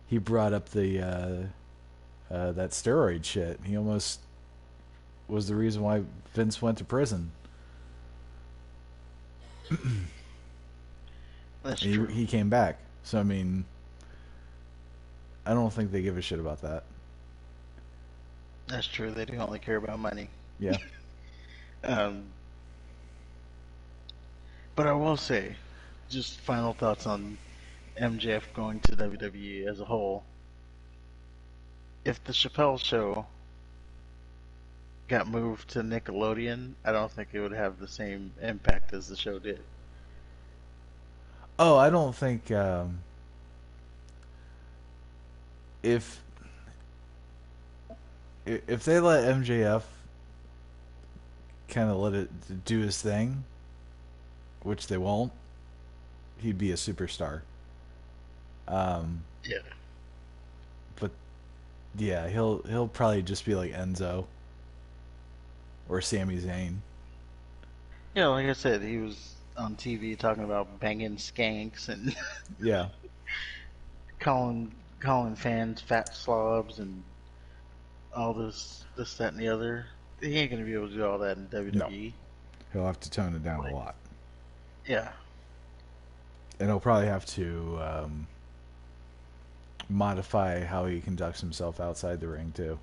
he brought up the that steroid shit. He almost was the reason why Vince went to prison. That's And true. he came back. So I mean, I don't think they give a shit about that. That's true. They do only care about money. Yeah. Um, but I will say, just final thoughts on MJF going to WWE as a whole. If the Chappelle Show got moved to Nickelodeon, I don't think it would have the same impact as the show did. Oh, I don't think if if they let MJF kind of let it do his thing, which they won't, he'd be a superstar. Um, Yeah. but yeah, he'll probably just be like Enzo or Sami Zayn. Yeah, like I said, he was on TV talking about banging skanks and Yeah. calling fans fat slobs and all this, that, and the other. He ain't gonna be able to do all that in No, WWE. he'll have to tone it down a Like, lot, yeah, and he'll probably have to modify how he conducts himself outside the ring too.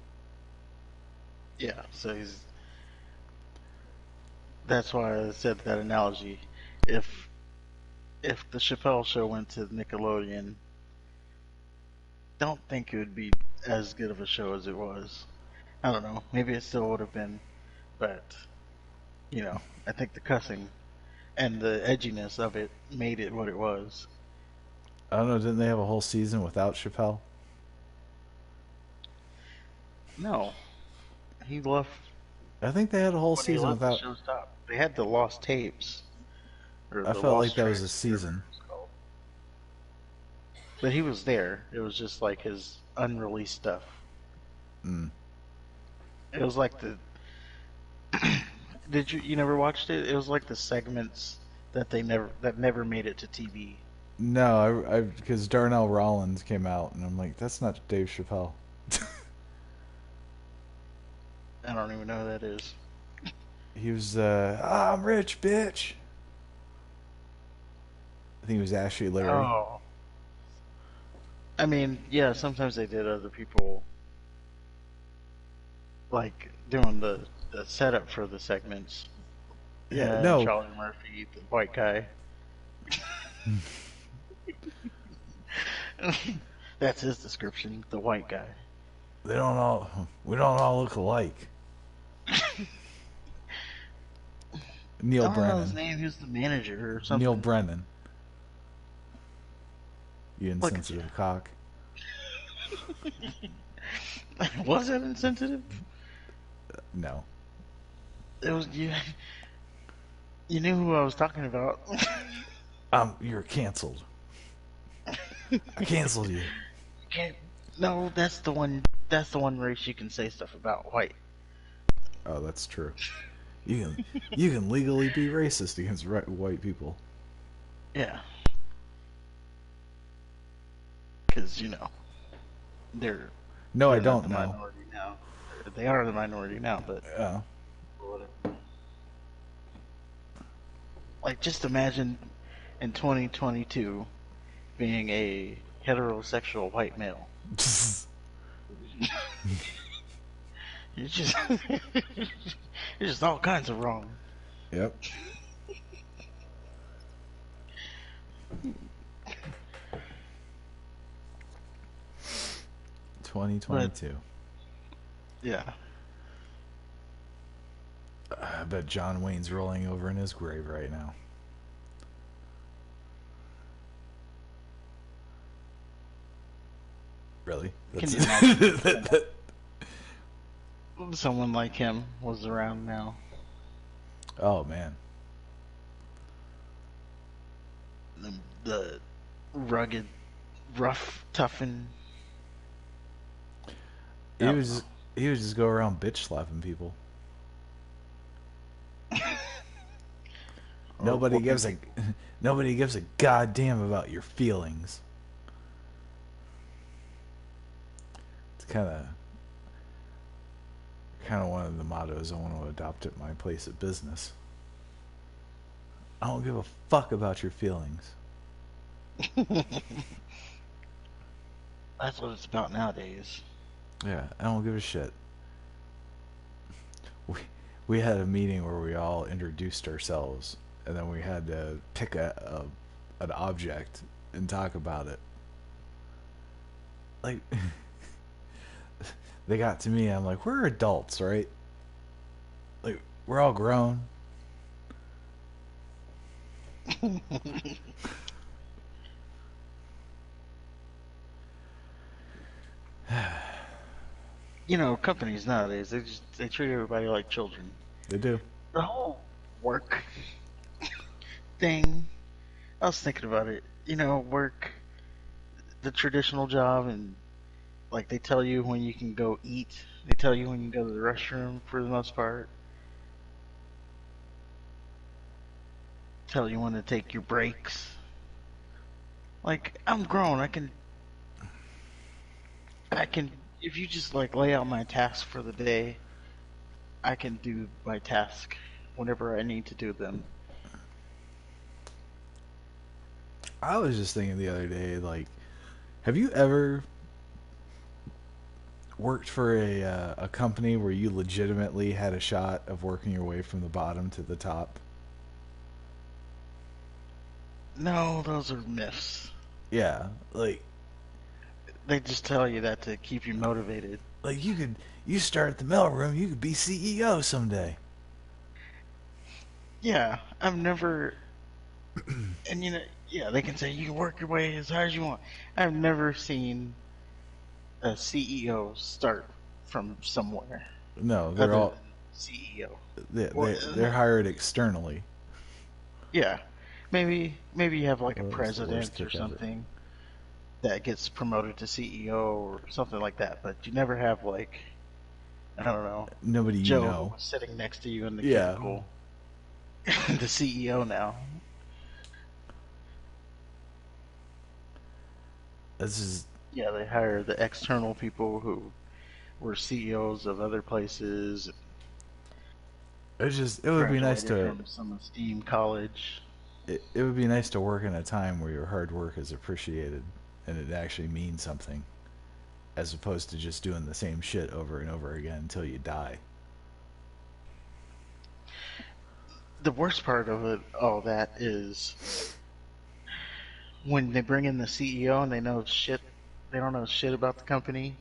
yeah. So he's that's why I said that analogy. If if the Chappelle Show went to Nickelodeon, don't think it would be as good of a show as it was. I don't know. Maybe it still would have been, but I think the cussing and the edginess of it made it what it was. I don't know. Didn't they have a whole season without Chappelle? No, he left I think they had a whole when he season left. The without. show stopped. They had the lost tapes or I the felt like lost that was a tracks, whatever season. it was called. But he was there. It was just like his unreleased stuff. Mm. It was like the. Did you never watched it? It was like the segments that never made it to TV. No, I because Darnell Rollins came out, and I'm like, that's not Dave Chappelle. I don't even know who that is. He was, I'm rich, bitch. I think it was Ashley Larry. Oh, I mean, yeah, sometimes they did other people like doing the setup for the segments. Yeah, And no, Charlie Murphy, the white guy. That's his description, the white guy. we don't all look alike. Neil I don't know his Brennan. name. He was the manager or Neil something. Brennan. You Look at you. insensitive cock. Was that insensitive? No. It was you. You knew who I was talking about. You're canceled. I canceled you. Can't. No, that's the one. That's the one race you can say stuff about. White. Oh, that's true. You can legally be racist against white people. Yeah. Because they're No, I they're not don't the know. minority now. They are the minority now, but Uh, whatever. Like, just imagine in 2022 being a heterosexual white male. You're just you're just all kinds of wrong. yep. 2022. But yeah, I bet John Wayne's rolling over in his grave right now. Really? can That's you imagine it. someone like him was around now? Oh man. The rugged, rough, toughen. I He don't was know. just, he would just go around bitch slapping people. Or Nobody whooping gives a people. nobody gives a goddamn about your feelings. It's kind of one of the mottos I want to adopt at my place of business. I don't give a fuck about your feelings. That's what it's about nowadays. Yeah, I don't give a shit. We we had a meeting where we all introduced ourselves, and then we had to pick an object and talk about it. Like they got to me, I'm like, we're adults, right? Like we're all grown. Companies nowadays they treat everybody like children. They do. The whole work thing. I was thinking about it. Work, the traditional job, and like they tell you when you can go eat. They tell you when you can go to the restroom for the most part. Tell you when to take your breaks. Like I'm grown. I can if you just like lay out my tasks for the day, I can do my task whenever I need to do them. I was just thinking the other day, like, have you ever worked for a company where you legitimately had a shot of working your way from the bottom to the top? No, those are myths. Yeah, They just tell you that to keep you motivated. you start at the mailroom, you could be CEO someday. Yeah, I've never, and yeah, they can say you can work your way as hard as you want. I've never seen a CEO start from somewhere No, they're other all than CEO. Or they're hired externally. yeah, maybe you have like a Oh, that's the worst president or kick ever. something that gets promoted to CEO or something like that, but you never have like I don't know Nobody you Joe who know. was sitting next to you in the Yeah, cubicle, the CEO now. this is Yeah, they hire the external people who were CEOs of other places, it would be nice graduated to from some esteemed college. it would be nice to work in a time where your hard work is appreciated and it actually means something, as opposed to just doing the same shit over and over again until you die. The worst part of it, all that is when they bring in the CEO and they don't know shit about the company,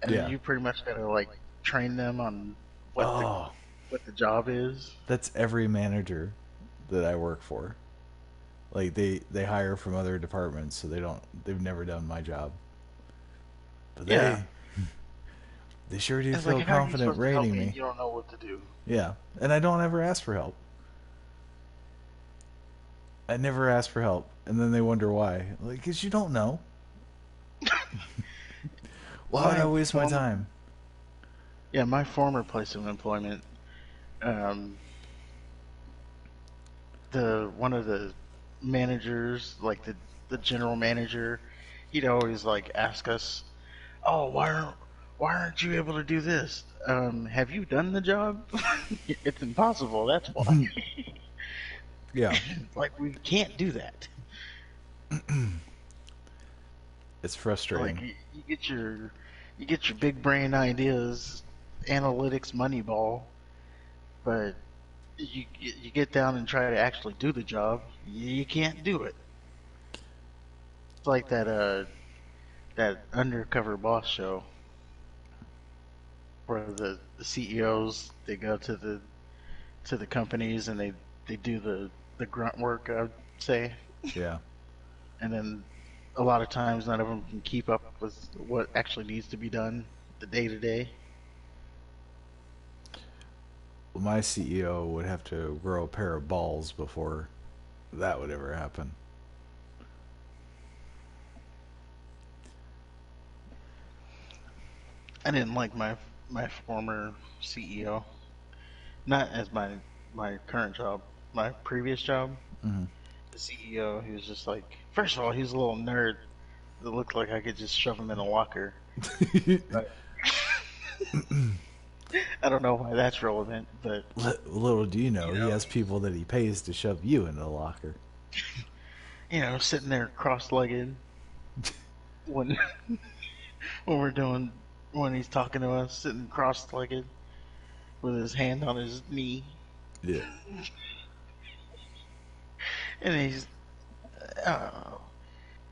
and Yeah. you pretty much gotta like train them on what the Oh, what the job is. that's every manager that I work for. Like they hire from other departments, so they've never done my job. But Yeah, they sure do it's like feel how are you confident supposed to help rating me and me. you don't know what to do? Yeah. And I don't ever ask for help. I never ask for help. And then they wonder why. Like, cause you don't know. Why would I My waste my former time? Yeah, my former place of employment, um, the one of the managers, like the general manager, he'd always like ask us, "Oh, why aren't you able to do this? Have you done the job? It's impossible. That's why. Yeah. Like we can't do that. It's Like frustrating. you get your big brain ideas, analytics, Moneyball, but you get down and try to actually do the job, you can't do it. It's like that undercover boss show where the CEOs they go to the companies and they do the grunt work, I'd say, Yeah. and then a lot of times none of them can keep up with what actually needs to be done the day to day. Well, my CEO would have to grow a pair of balls before that would ever happen. I didn't like my former CEO, not as my current job, my previous job. Hmm. The CEO, he was just like, first of all, he was a little nerd that looked like I could just shove him in a locker. But I don't know why that's relevant, but Little do you know, you he know, has people that he pays to shove you into the locker. sitting there cross-legged when when we're doing when he's talking to us, sitting cross-legged with his hand on his knee, Yeah. and he's oh,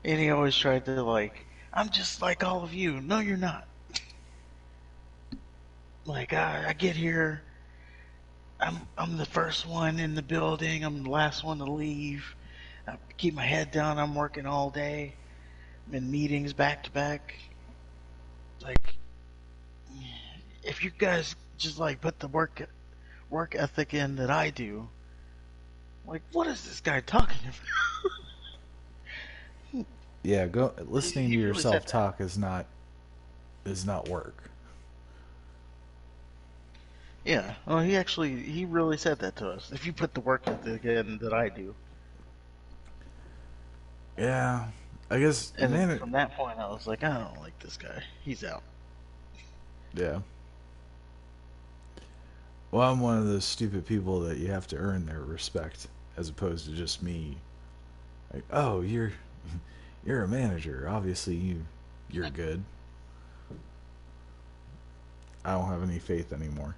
and he always tried to like, I'm just like all of you. No, you're not. Like I get here, I'm the first one in the building. I'm the last one to leave. I keep my head down. I'm working all day. I'm in meetings back to back. Like if you guys just like put the work ethic in that I do, like what is this guy talking about? Yeah, go listening to He really yourself said that. talk is not work. Yeah. Well, he really said that to us. If you put the work ethic in that I do, Yeah. I guess and then from that point I was like, I don't like this guy. He's out. yeah. Well, I'm one of those stupid people that you have to earn their respect as opposed to just me. Like, oh, you're a manager. Obviously, you're good. I don't have any faith anymore.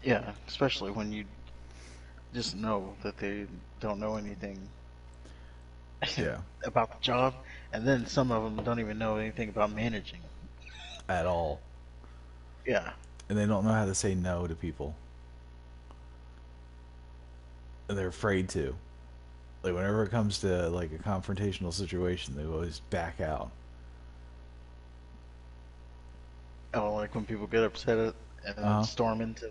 Yeah, especially when you just know that they don't know anything Yeah, about the job, and then some of them don't even know anything about managing. at all. Yeah. And they don't know how to say no to people. And they're afraid to. Like whenever it comes to like a confrontational situation, they always back out. I don't like when people get upset and then Uh huh. storm into.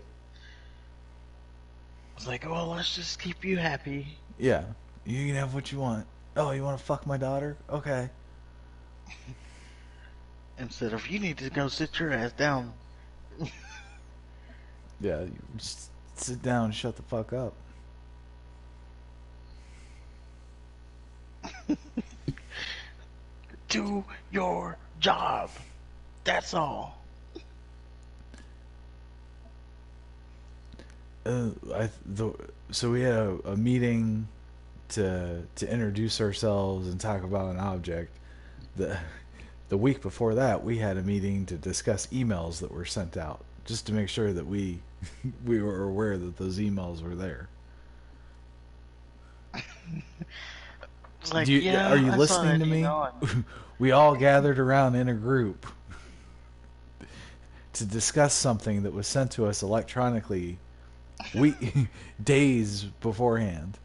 It's like, well, let's just keep you happy Yeah. You can have what you want. Oh, you want to fuck my daughter? Okay. instead of you need to go sit your ass down. Yeah. You just sit down and shut the fuck up. Do your job. That's all. So we had a meeting to introduce ourselves and talk about an object. The the week before that, we had a meeting to discuss emails that were sent out, just to make sure that we we were aware that those emails were there. It's Do like, you are yeah, you I saw listening that to me? email, and We all gathered around in a group to discuss something that was sent to us electronically we days beforehand.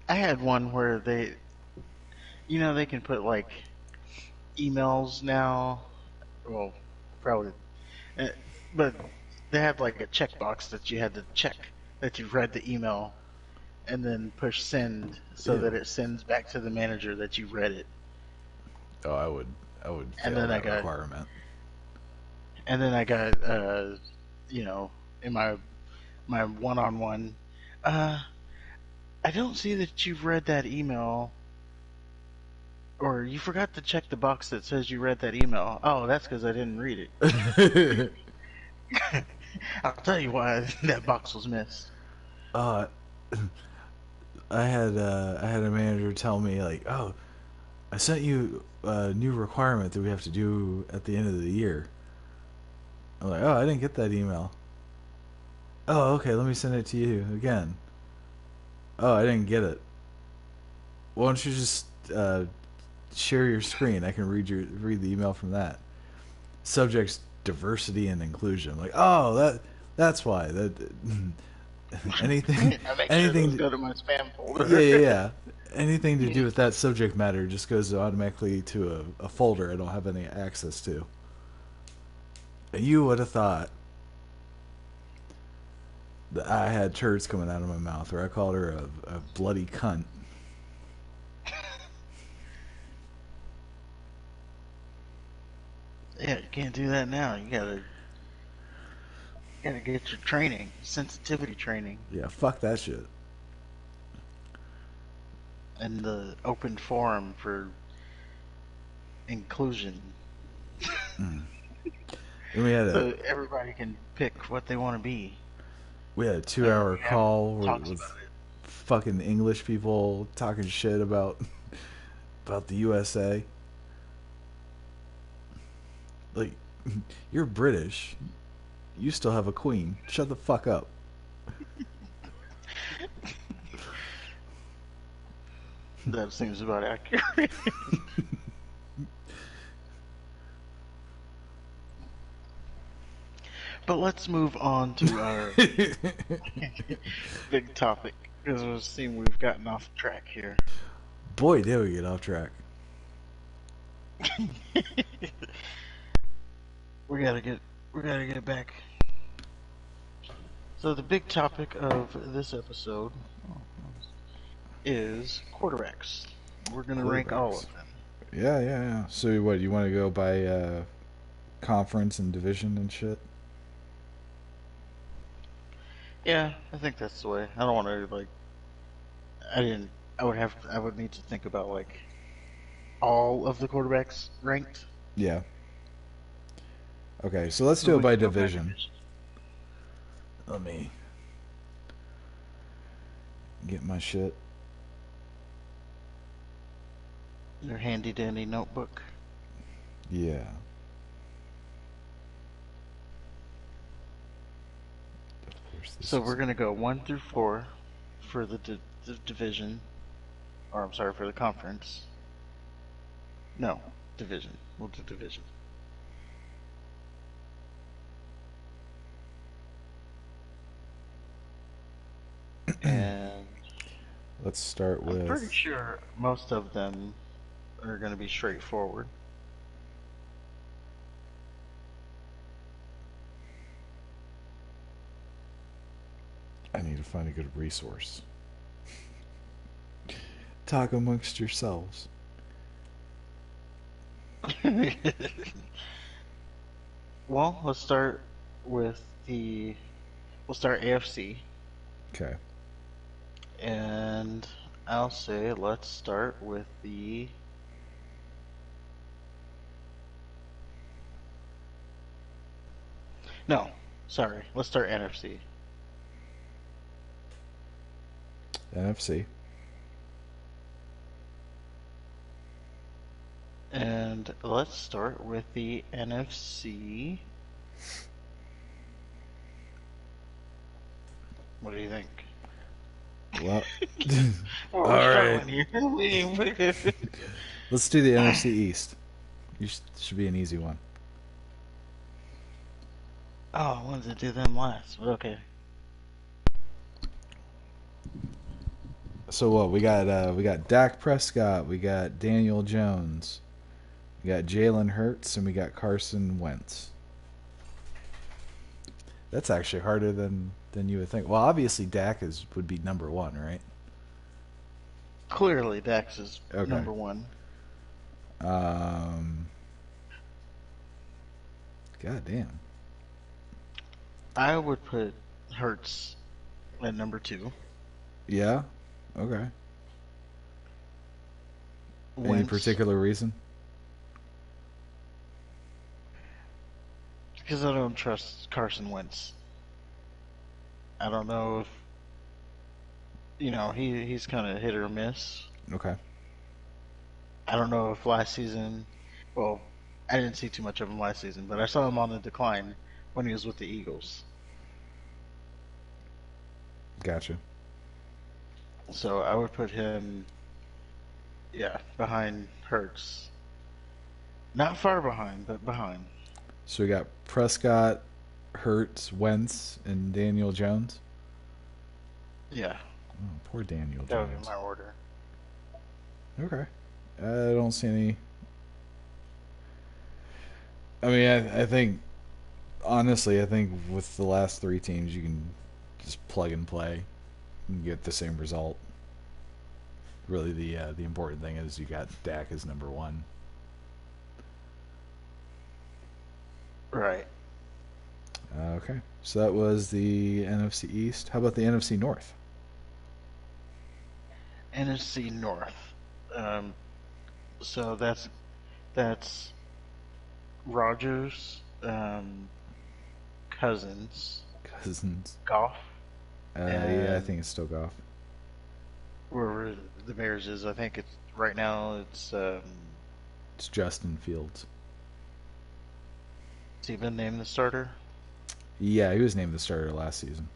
I had one where they can put like emails now. Well, probably, uh, but they had like a checkbox that you had to check that you read the email and then push send so that Ew. it sends back to the manager that you read it. Oh, I would And fail then I that got, requirement. and then I got, you know, in my one-on-one, uh, I don't see that you've read that email, or you forgot to check the box that says you read that email. Oh, that's because I didn't read it. I'll tell you why that box was missed. uh, I had a manager tell me like, "Oh, I sent you a new requirement that we have to do at the end of the year." I'm like, "Oh, I didn't get that email." Oh, okay, let me send it to you again. Oh, I didn't get it. Why don't you just share your screen? I can read the email from that. Subject's diversity and inclusion. I'm like, oh, that's why that anything I make sure those anything. go to my spam Yeah, folder. yeah, yeah. Anything to do with that subject matter just goes automatically to a folder I don't have any access to. And you would have thought that I had turds coming out of my mouth, or I called her a bloody cunt. Yeah, you can't do that now. You gotta get your training, sensitivity training, Yeah, fuck that shit. and the open forum for inclusion, Mm. And we had a so everybody can pick what they want to be. we had a two And hour we have call talks with about fucking English people talking shit about the USA. Like, you're British. You still have a queen. Shut the fuck up. it. That seems about accurate. But let's move on to our big topic because it seems we've gotten off track here. Boy, did we get off track. we gotta get we gotta get back. So the big topic of this episode is quarterbacks. We're gonna rank all Quarterbacks. of them. Yeah, yeah, yeah. So what? You want to go by conference and division and shit? Yeah, I think that's the way. I don't want to like. I didn't. I would need to think about like all of the quarterbacks ranked. Yeah. Okay, so let's So do it we by can go by division. division. Let me get my shit. Your handy dandy notebook. Yeah. Of course, this So is. we're gonna go 1 through 4 for the division, or I'm sorry, for the conference. No, division. We'll do division. And Let's start I'm pretty with. sure most of them are going to be straightforward. I need to find a good resource. Talk amongst yourselves. Well, let's start with the. We'll start AFC, Okay. and I'll say let's start with the No, sorry. Let's start NFC. NFC. And let's start with the NFC. What do you think? Well, Oh, we're all right. struggling here. Let's do the NFC East. Should be an easy one. Oh, I wanted to do them last, but okay. So what we got? We got Dak Prescott. We got Daniel Jones. We got Jalen Hurts, and we got Carson Wentz. That's actually harder than you would think. Well, obviously Dak would be number one, right? Clearly, Dax is Okay. number one. Um. God damn. I would put Hertz at number two. Yeah. Okay. Any Wentz, particular reason? because I don't trust Carson Wentz. I don't know if he's kind of hit or miss. Okay. I don't know if last season, well, I didn't see too much of him last season, but I saw him on the decline when he was with the Eagles. Gotcha. So I would put him, yeah, behind Hertz. Not far behind, but behind. So we got Prescott, Hurts, Wentz, and Daniel Jones. Yeah, Oh, poor Daniel that would be Jones. my order. Okay. I don't see any. I mean, I think honestly, I think with the last three teams, you can just plug and play and get the same result. Really, the important thing is you got Dak as number one. Right. Okay, so that was the NFC East. How about the NFC North? NFC North. Um, so that's Rogers, Cousins, Cousins. Goff, Yeah, I and think it's still Goff. wherever the Bears is. I think it's right now. It's Justin Fields. Has he been named the starter? Yeah, he was named the starter last season.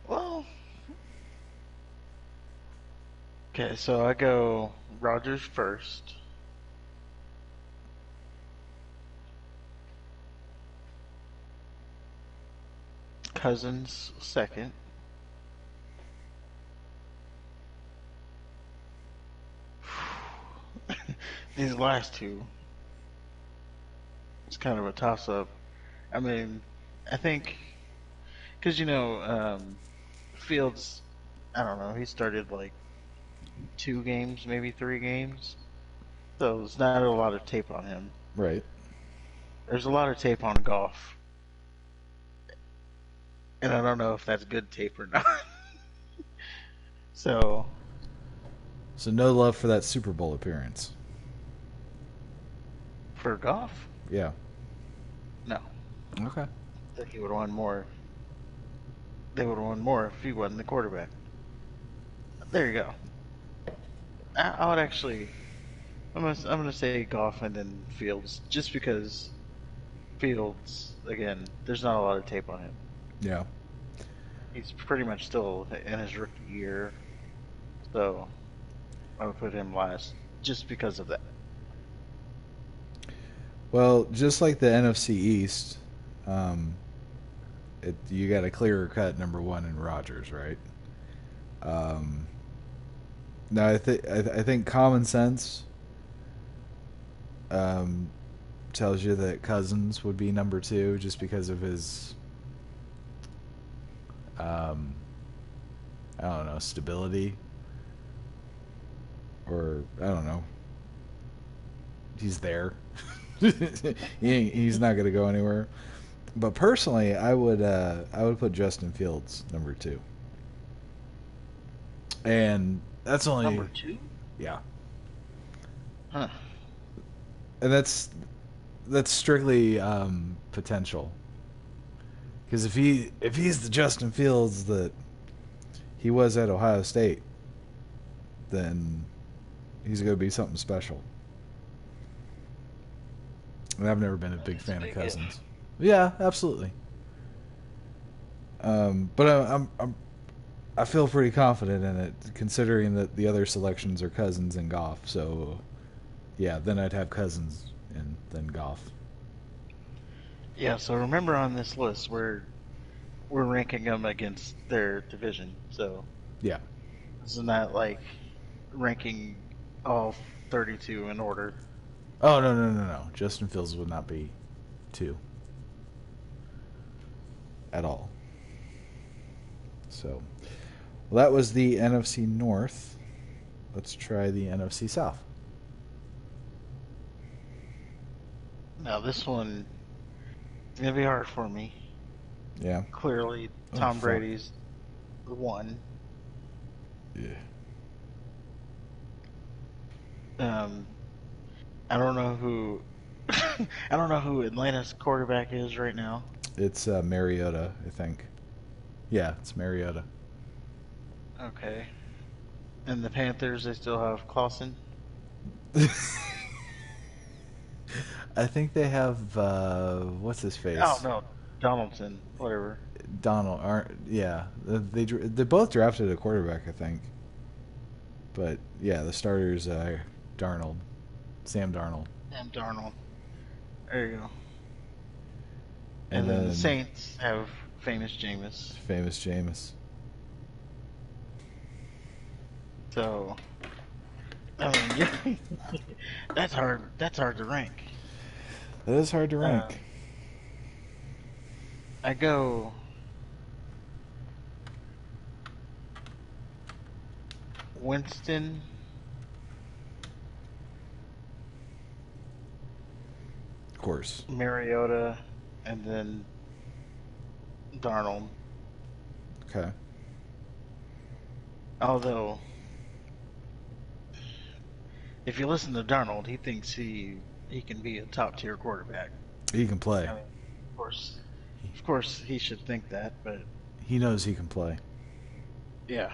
Well, okay. So I go Rogers first. Cousins second. These last two, it's kind of a toss up. I mean, I think because Fields, I don't know, he started like 2 games, maybe 3 games, so there's not a lot of tape on him. Right. There's a lot of tape on Golf, and I don't know if that's good tape or not. So So no love for that Super Bowl appearance. for Golf, Yeah. no, Okay. I think he would have won more. They would have won more if he wasn't the quarterback. There you go. I would actually. I'm gonna say Goff and then Fields, just because Fields again. There's not a lot of tape on him. Yeah. He's pretty much still in his rookie year, so I would put him last just because of that. Well, just like the NFC East, um, you got a clearer cut number one in Rodgers, right? Um, now I think common sense um, tells you that Cousins would be number two just because of his um, I don't know, stability, or I don't know, he's there. He's not going to go anywhere. But personally, I would put Justin Fields number two, and that's only Number two? yeah, Huh. and that's that's strictly potential. Because if he's the Justin Fields that he was at Ohio State, then he's going to be something special. And I've never been a big It's a fan of big if. Cousins. Yeah, absolutely. But I feel pretty confident in it, considering that the other selections are Cousins and Goff. So, yeah, then I'd have Cousins and then Goff. Yeah, so remember on this list we're ranking them against their division. So Yeah. isn't that like ranking all 32 in order? Oh no! Justin Fields would not be 2 at all. So, well, that was the NFC North. Let's try the NFC South. Now this one is gonna be hard for me. Yeah. Clearly, Oh Tom fuck. Brady's the one. Yeah. Um, I don't know who I don't know who Atlanta's quarterback is right now. It's Mariota, I think. Yeah, it's Mariota. Okay. And the Panthers, they still have Clausen. I think they have what's his Oh face, no, Donaldson, whatever. Donald. Aren't yeah? They both drafted a quarterback, I think. But yeah, the starters Darnold, Sam Darnold, And Darnold. There you go. and And then the then Saints have famous Jameis. famous Jameis. So I mean, that's hard. That's hard to rank. That is hard to Uh, rank. I go Winston, Of course. Mariota, and then Darnold. Okay. Although, if you listen to Darnold, he thinks he can be a top tier quarterback. He can play. I mean, of course, he should think that. But He knows he can play. yeah,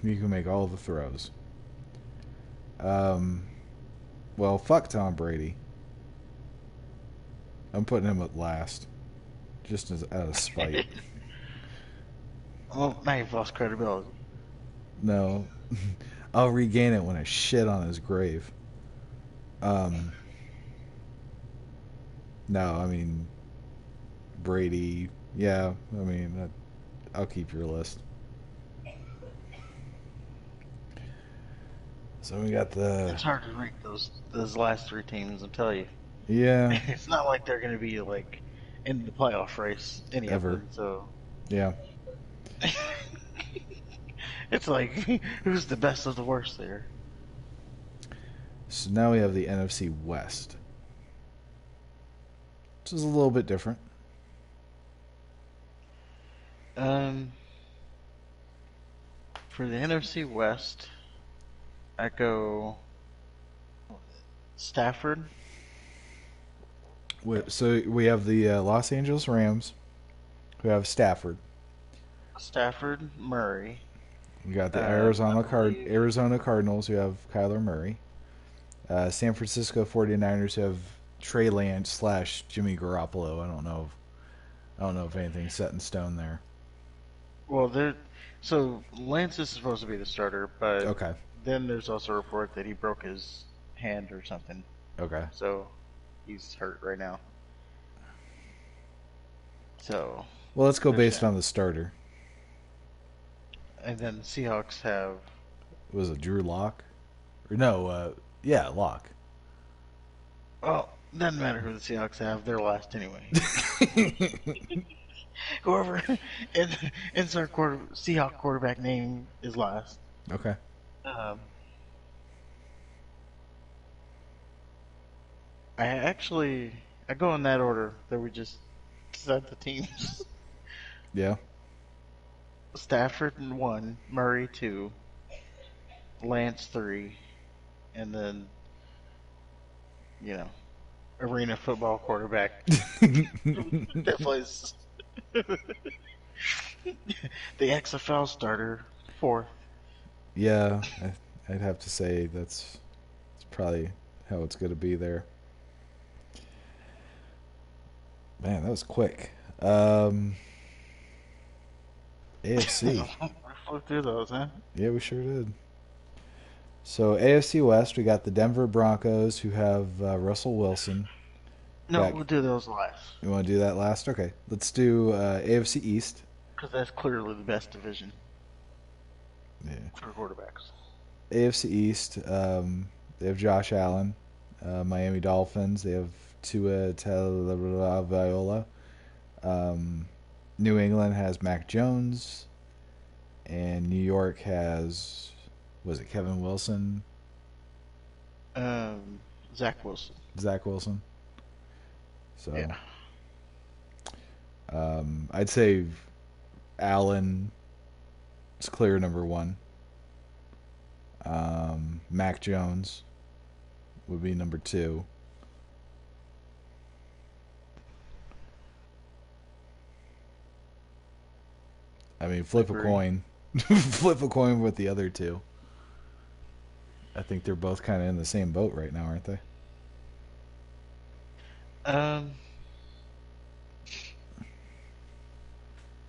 He can make all the throws. Um, well, fuck Tom Brady. I'm putting him at last, just as out of spite. well, now you've lost credibility. No, I'll regain it when I shit on his grave. Um, no, I mean Brady. Yeah, I mean I'll keep your list. So we got the It's hard to rank those last three teams. I'll tell you. yeah It's not like they're going to be like in the playoff race, any of ever them. So yeah. it's like who's the best of the worst there? So now we have the NFC West, which is a little bit different. Um, for the NFC West, I go Stafford, So we have the Los Angeles Rams, who have Stafford. Murray. We got the I believe Arizona Cardinals, who have Kyler Murray. San Francisco 49ers, who have Trey Lance slash Jimmy Garoppolo. I don't know if anything's set in stone there. well, there. So Lance is supposed to be the starter, but Okay. then there's also a report that he broke his hand or something, Okay. so he's hurt right now. So Well, let's go there's based that. on the starter. And then the Seahawks have. Was it Drew Lock? Or no, yeah, Lock. Well, doesn't matter who the Seahawks have; they're last anyway. Whoever in insert Seahawk quarterback name is last. Okay. Um, I go in that order that we just said the teams. Yeah. Stafford 1, Murray 2, Lance 3, and then you know arena football quarterback that plays the XFL starter for. Yeah, I'd have to say it's probably how it's going to be there. Man, that was quick. AFC. I flew through those, huh? Yeah, we sure did. So AFC West, we got the Denver Broncos, who have Russell Wilson. No, Got we'll do those last You want to do that last? Okay, let's do AFC East. because that's clearly the best division Yeah. for quarterbacks. AFC East. They have Josh Allen. Miami Dolphins. They have Tua Tagovailoa. Um, New England has Mac Jones, and New York has, was it Kevin Wilson? Um, Zach Wilson. Zach Wilson. So Yeah. I'd say Allen is clear number one. Mac Jones would be number two. I mean, flip a Agree. coin. Flip a coin with the other two. I think they're both kind of in the same boat right now, aren't they? Um,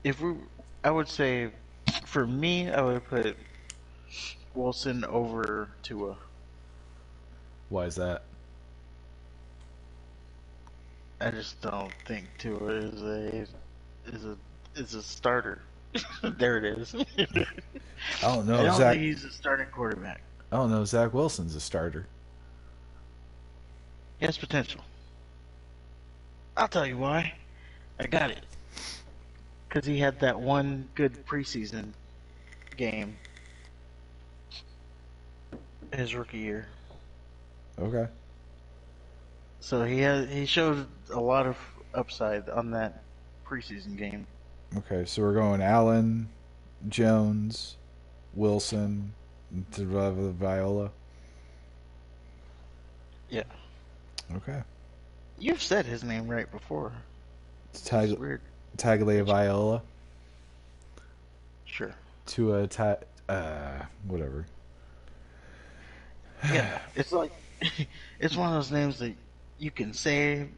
if we, I would say, for me, I would put Wilson over Tua. Why is that? I just don't think Tua is a is a starter. There it is. I don't I know. don't Zach. think he's a starting quarterback. I don't know. Zach Wilson's a starter. He has potential. I'll tell you why. I got it. Because he had that one good preseason game his rookie year. Okay. So he showed a lot of upside on that preseason game. Okay. So we're going Allen, Jones, Wilson, to Viola. Yeah. Okay. You've said his name right before. It's It's weird. Tagovailoa. Sure. Whatever. Yeah. It's like it's one of those names that you can say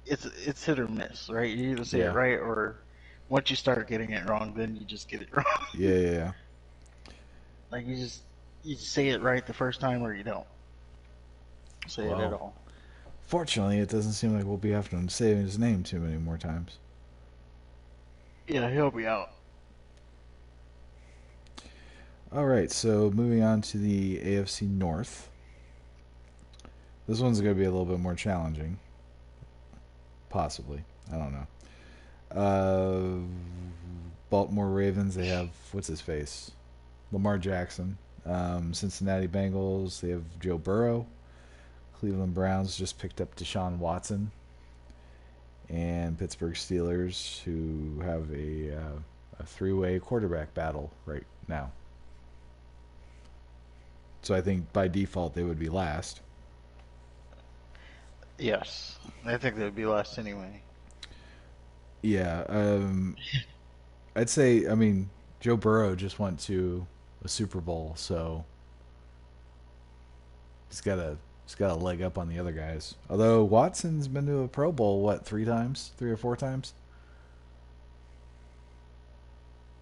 it's hit or miss, right? You either say Yeah. it right or once you start getting it wrong, then you just get it wrong. Yeah. Like you just say it right the first time or you don't say it at Well, all. fortunately, it doesn't seem like we'll be having to say his name too many more times. Yeah, he'll be out. All right, so moving on to the AFC North. This one's going to be a little bit more challenging. Possibly. I don't know. Baltimore Ravens, they have, what's his face? Lamar Jackson. Cincinnati Bengals, they have Joe Burrow. Cleveland Browns just picked up Deshaun Watson. And Pittsburgh Steelers, who have a three-way quarterback battle right now. So I think by default they would be last. Yes. I think they would be last anyway. Yeah, I'd say. I mean, Joe Burrow just went to a Super Bowl, so he's got a leg up on the other guys. Although Watson's been to a Pro Bowl, what, 3 times, 3 or 4 times?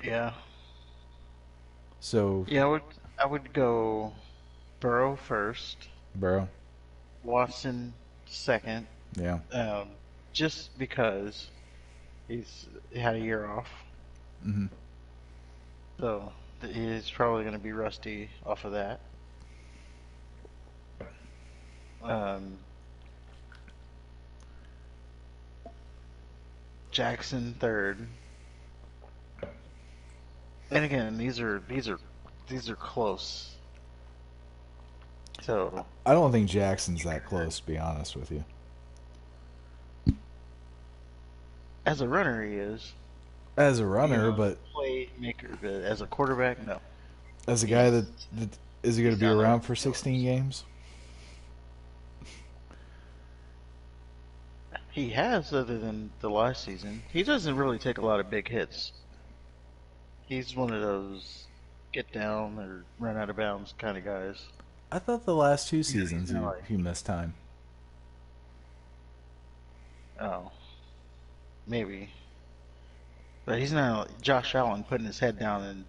Yeah. So Yeah, I would go Burrow first, Burrow, Watson second, yeah, just because he had a year off, hmm so he's probably going to be rusty off of that. Um, Jackson third, and again these are close. So I don't think Jackson's that close, to be honest with you. as a runner he is, As a runner, as but a playmaker, but as a quarterback, no. as a guy He's that is he going he's to be down there around with for the 16 Steelers. games? He has, other than the last season. He doesn't really take a lot of big hits. He's one of those get down or run out of bounds kind of guys. I thought the last two Yeah, he's seasons not like, he missed time. oh, maybe. But he's not like Josh Allen putting his head down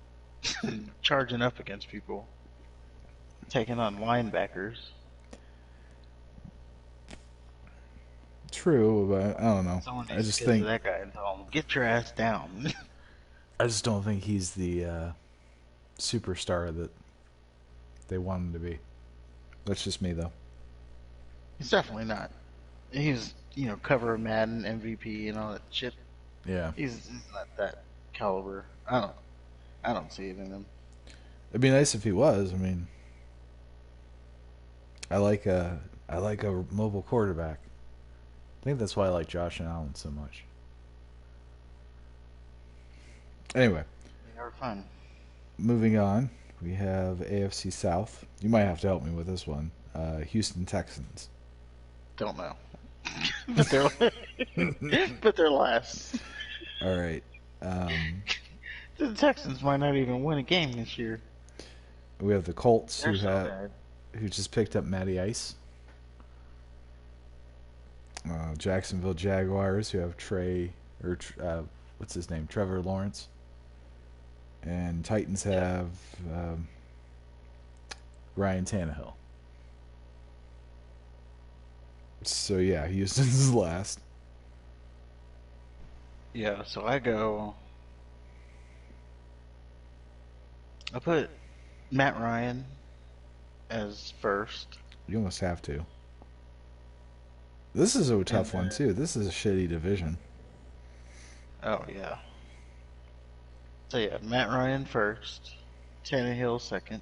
and charging up against people, taking on linebackers. True, but I don't know. Someone I needs just to get to think that guy and tell him, get your ass down. I just don't think he's the superstar that they want him to be. That's just me, though. He's definitely not. He's, cover of Madden, MVP, and all that shit. Yeah, He's not that caliber. I don't see it in him. it'd be nice if he was. I mean, I like a mobile quarterback. I think that's why I like Josh Allen so much. Anyway, They are fun. moving on, we have AFC South. You might have to help me with this one. Houston Texans. Don't know. but they're but they're last. All right. The Texans might not even win a game this year. We have the Colts They're so bad. who just picked up Matty Ice. Jacksonville Jaguars, who have what's his name, Trevor Lawrence, and Titans have Ryan Tannehill. So yeah, Houston's last. Yeah, so I put Matt Ryan as first. You almost have to. This is a tough And one then- too. This is a shitty division. Oh yeah. So yeah, Matt Ryan first, Tannehill second.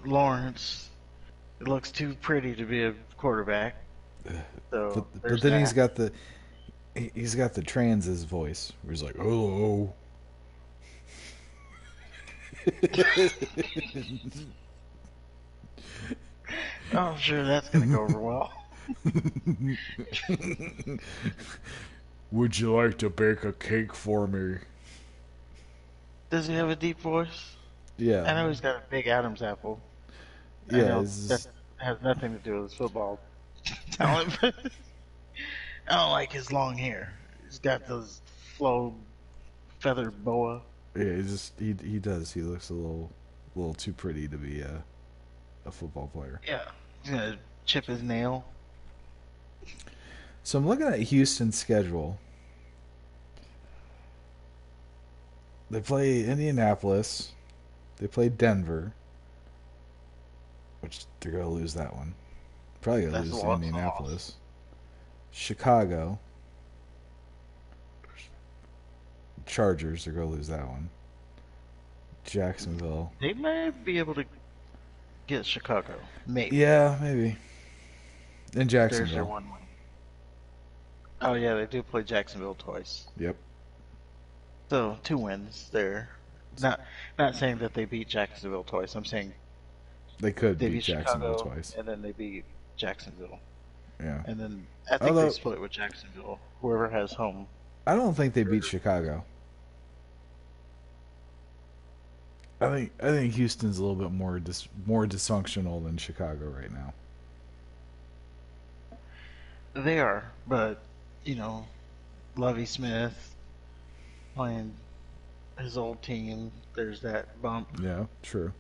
Lawrence, it looks too pretty to be a quarterback. So But then he's got the trans's voice where he's like, "Hello." oh, I'm sure that's gonna go over well. Would you like to bake a cake for me? Does he have a deep voice? Yeah. I know he's got a big Adam's apple. I Yeah, know it's that just- has nothing to do with his football talent, but I don't like his long hair. He's got those flow feather boa. yeah, he does. He looks a little too pretty to be a football player. Yeah, he's gonna chip his nail. So I'm looking at Houston's schedule. They play Indianapolis. They play Denver, which they're gonna lose that one. Probably gonna That's lose a to loss. Indianapolis. Chicago. Chargers are gonna lose that one. Jacksonville. They might be able to get Chicago. Maybe. Yeah, maybe. And There's their Jacksonville. one win. Oh yeah, they do play Jacksonville twice. Yep. So 2 wins there. Not saying that they beat Jacksonville twice. I'm saying They could they beat beat Jacksonville Chicago twice. and then they beat Jacksonville. Yeah. And then I think Although- they split with Jacksonville. Whoever has home. I don't think they beat Chicago. I think Houston's a little bit more dysfunctional than Chicago right now. They are, but Lovey Smith playing his old team. There's that bump. Yeah, true.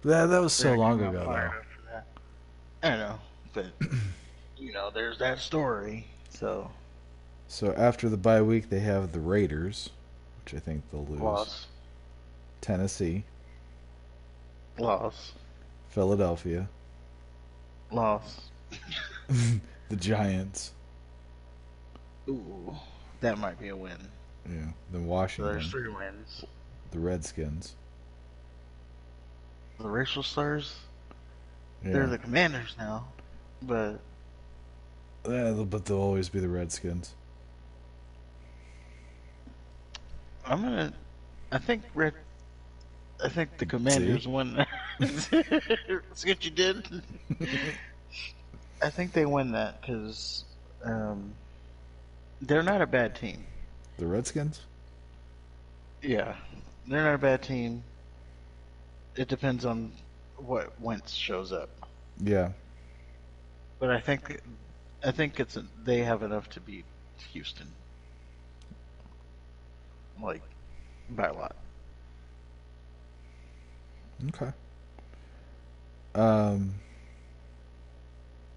That was so They're long coming ago out fired though. up for that. I know, but there's that story. So So after the bye week, they have the Raiders, which I think they'll lose. Tennessee, loss, Philadelphia, loss. the Giants. Ooh, that might be a win. Yeah. Then So Washington, there's 3 wins. the Redskins. The racial slurs. Yeah. They're the Commanders now, but But they'll always be the Redskins. I think the Commanders won. See what you did? I think they win that because um, they're not a bad team. The Redskins? Yeah, they're not a bad team. It depends on what Wentz shows up, Yeah. but I think they have enough to beat Houston, like by a lot. Okay. Um,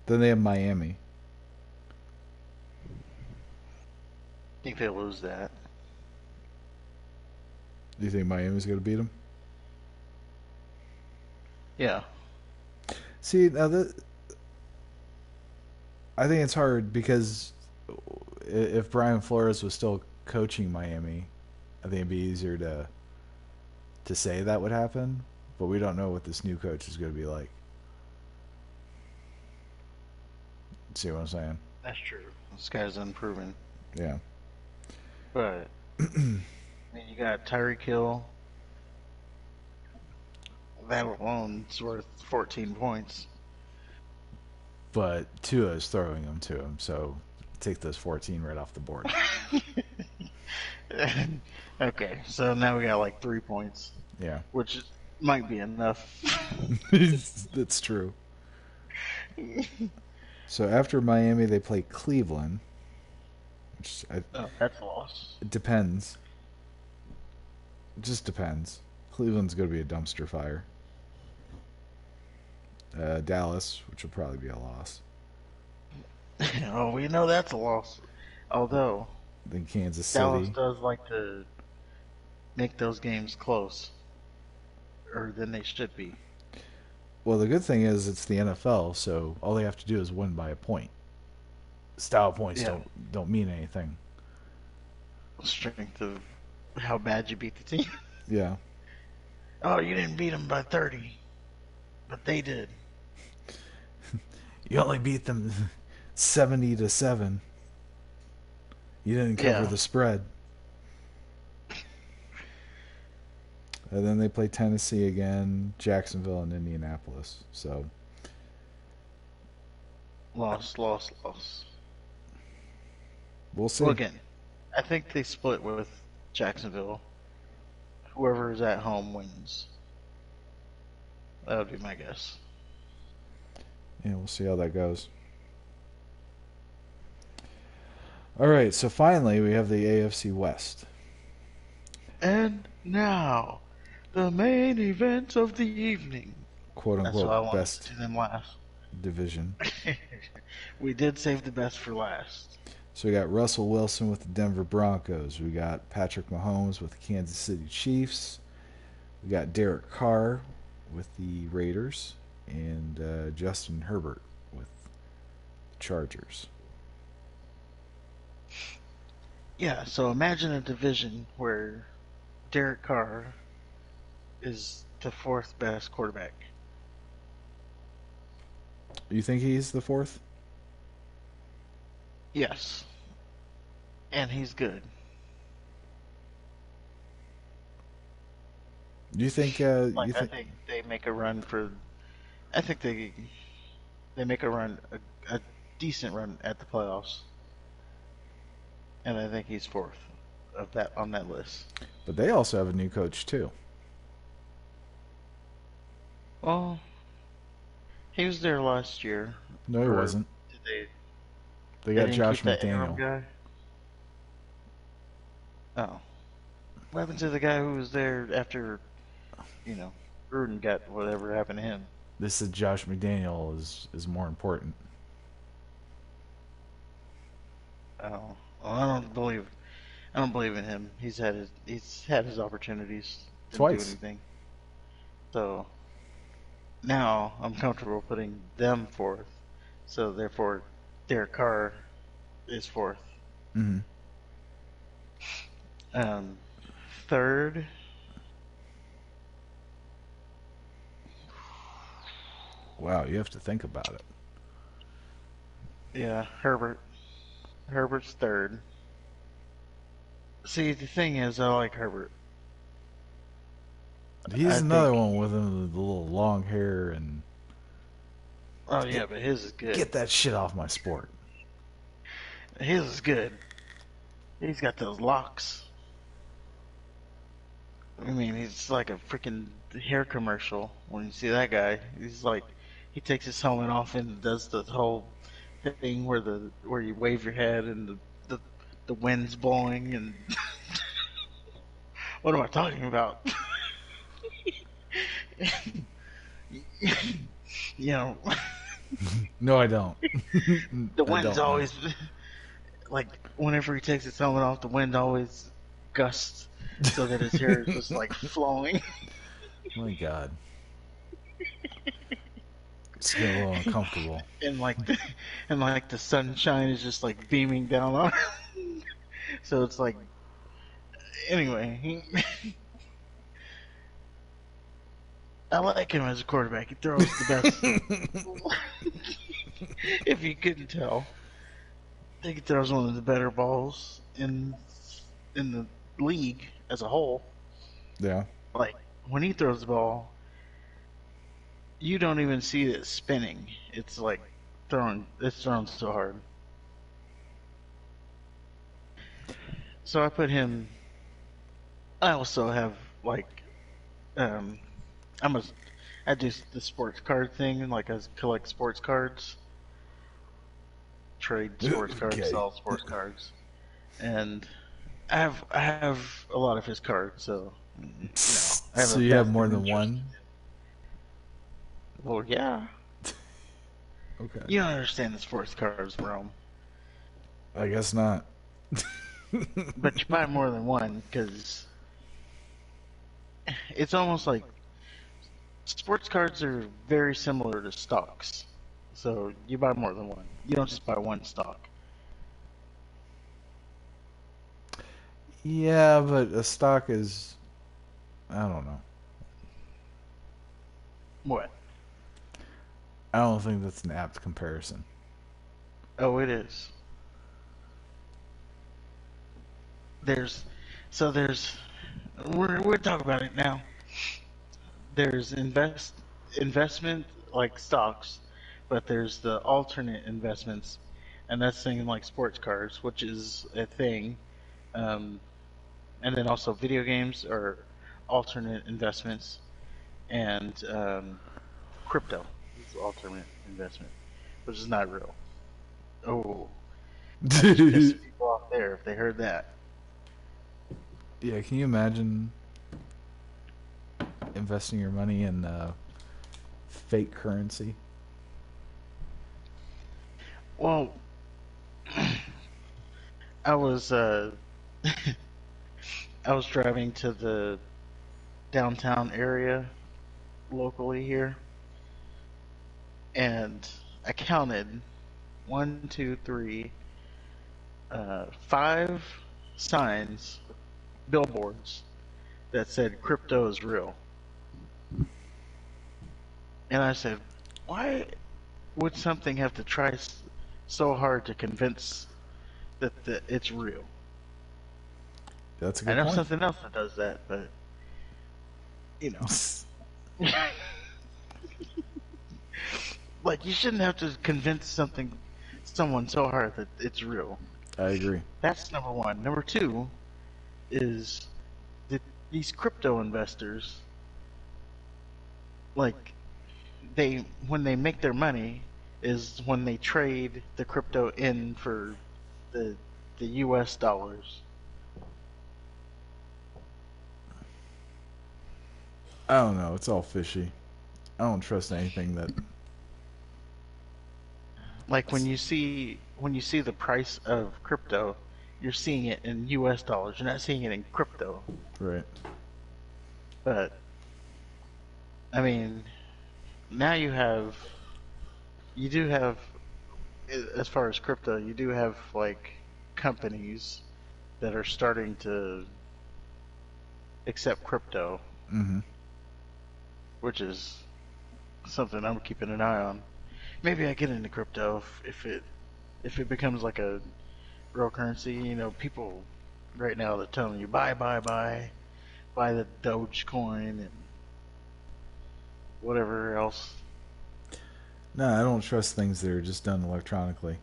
then they have Miami. I think they lose that. Do you think Miami's going to beat them? Yeah, See, now I think it's hard because if Brian Flores was still coaching Miami, I think it'd be easier to say that would happen. But we don't know what this new coach is going to be like. See what I'm saying? that's true. This guy's unproven, Yeah. but I mean, you got Tyreek Hill. That alone is worth 14 points. But Tua is throwing them to him, so take those 14 right off the board. Okay, so now we got like 3 points, Yeah. which might be enough. That's true. So after Miami, they play Cleveland, which Oh, that's a loss. it depends. It just depends. Cleveland's going to be a dumpster fire. Dallas, which will probably be a loss. Oh, we know that's a loss. Although Then Kansas Dallas City. does like to make those games close, or than they should be. Well, the good thing is it's the NFL, so all they have to do is win by a point. Style points Yeah, don't mean anything. strength of how bad you beat the team. Yeah. Oh, you didn't beat them by 30, but they did. You only beat them 70-7. You didn't cover Yeah, the spread. And then they play Tennessee again, Jacksonville, and Indianapolis. So loss, loss, loss. we'll Well, see. again, I think they split with Jacksonville. Whoever is at home wins. That would be my guess. Yeah, we'll see how that goes. All right, so finally we have the AFC West. And now, the main event of the evening. Quote That's why unquote I wanted to best do them last. division. We did save the best for last. So we got Russell Wilson with the Denver Broncos. We got Patrick Mahomes with the Kansas City Chiefs. We got Derek Carr with the Raiders. And Justin Herbert with the Chargers. Yeah, so imagine a division where Derek Carr is the fourth best quarterback. You think he's the fourth? Yes. And he's good. Do you think? Like, I think they make a run for. I think they make a run, a decent run at the playoffs. And I think he's fourth of that on that list. But they also have a new coach too. Well, he was there last year. No, he Or wasn't. did they? They They got didn't Josh keep that interim McDaniel. guy. Oh, what happened to the guy who was there after Gruden got whatever happened to him? This is Josh McDaniel is more important. Oh, well, I don't believe in him. He's had his opportunities. Didn't do Twice. anything. So now I'm comfortable putting them fourth. So therefore, Derek Carr is fourth. Mm-hmm. Um, third, Wow, you have to think about it. yeah, Herbert. Herbert's third. See, the thing is, I like Herbert. He's I another think, one with the little long hair and Oh Get yeah, but his is good. get that shit off my sport. His is good. He's got those locks. I mean, he's like a freaking hair commercial. When you see that guy, he's like, he takes his helmet off and does the whole thing where you wave your head and the, the wind's blowing and what am I talking about? You know, No, I don't. the I wind's don't know. always like whenever he takes his helmet off, the wind always gusts so that his hair is just like flowing. My God, it's getting a little uncomfortable. and like the, and like the sunshine is just like beaming down on him. So it's like anyway, I like him as a quarterback. He throws the best. If you couldn't tell, I think he throws one of the better balls in the league as a whole. Yeah. Like when he throws the ball, you don't even see it spinning. It's like it's thrown so hard. So I put him. I also have like um, I'm a I do the sports card thing, like I collect sports cards, trade sports cards, Okay. sell sports cards, and I have a lot of his cards, so I have So a you have more vested than interest. one? Well, yeah, Okay. you don't understand the sports cards, Rome, I guess not. but you buy more than one because it's almost like sports cards are very similar to stocks. So you buy more than one. You don't just buy one stock. Yeah, but a stock is, I don't know. What? I don't think that's an apt comparison. Oh, it is. There's there's we're talking about it now. There's investment like stocks, but there's the alternate investments, and that's things like sports cards, which is a thing. Um, and then also video games are alternate investments, and crypto is alternate investment, which is not real. Oh, I just pissed people off there if they heard that. Yeah, can you imagine investing your money in fake currency? Well, I was I was driving to the downtown area locally here, and I counted one, two, three, five signs, billboards that said crypto is real. And I said, why would something have to try so hard to convince that it's real? That's a I good know point. something else that does that, but you know, like you shouldn't have to convince someone so hard that it's real. I agree. That's number one. Number two is that these crypto investors, like when they make their money, is when they trade the crypto in for the the U.S. dollars. I don't know. It's all fishy. I don't trust anything that. Like when you see the price of crypto, you're seeing it in U.S. dollars. You're not seeing it in crypto. Right. But I mean, now you do have as far as crypto, you do have like companies that are starting to accept crypto, Mm-hmm. which is something I'm keeping an eye on. Maybe I get into crypto if it becomes like a real currency. You know, people right now they're telling you buy the Dogecoin and whatever else. No, I don't trust things that are just done electronically.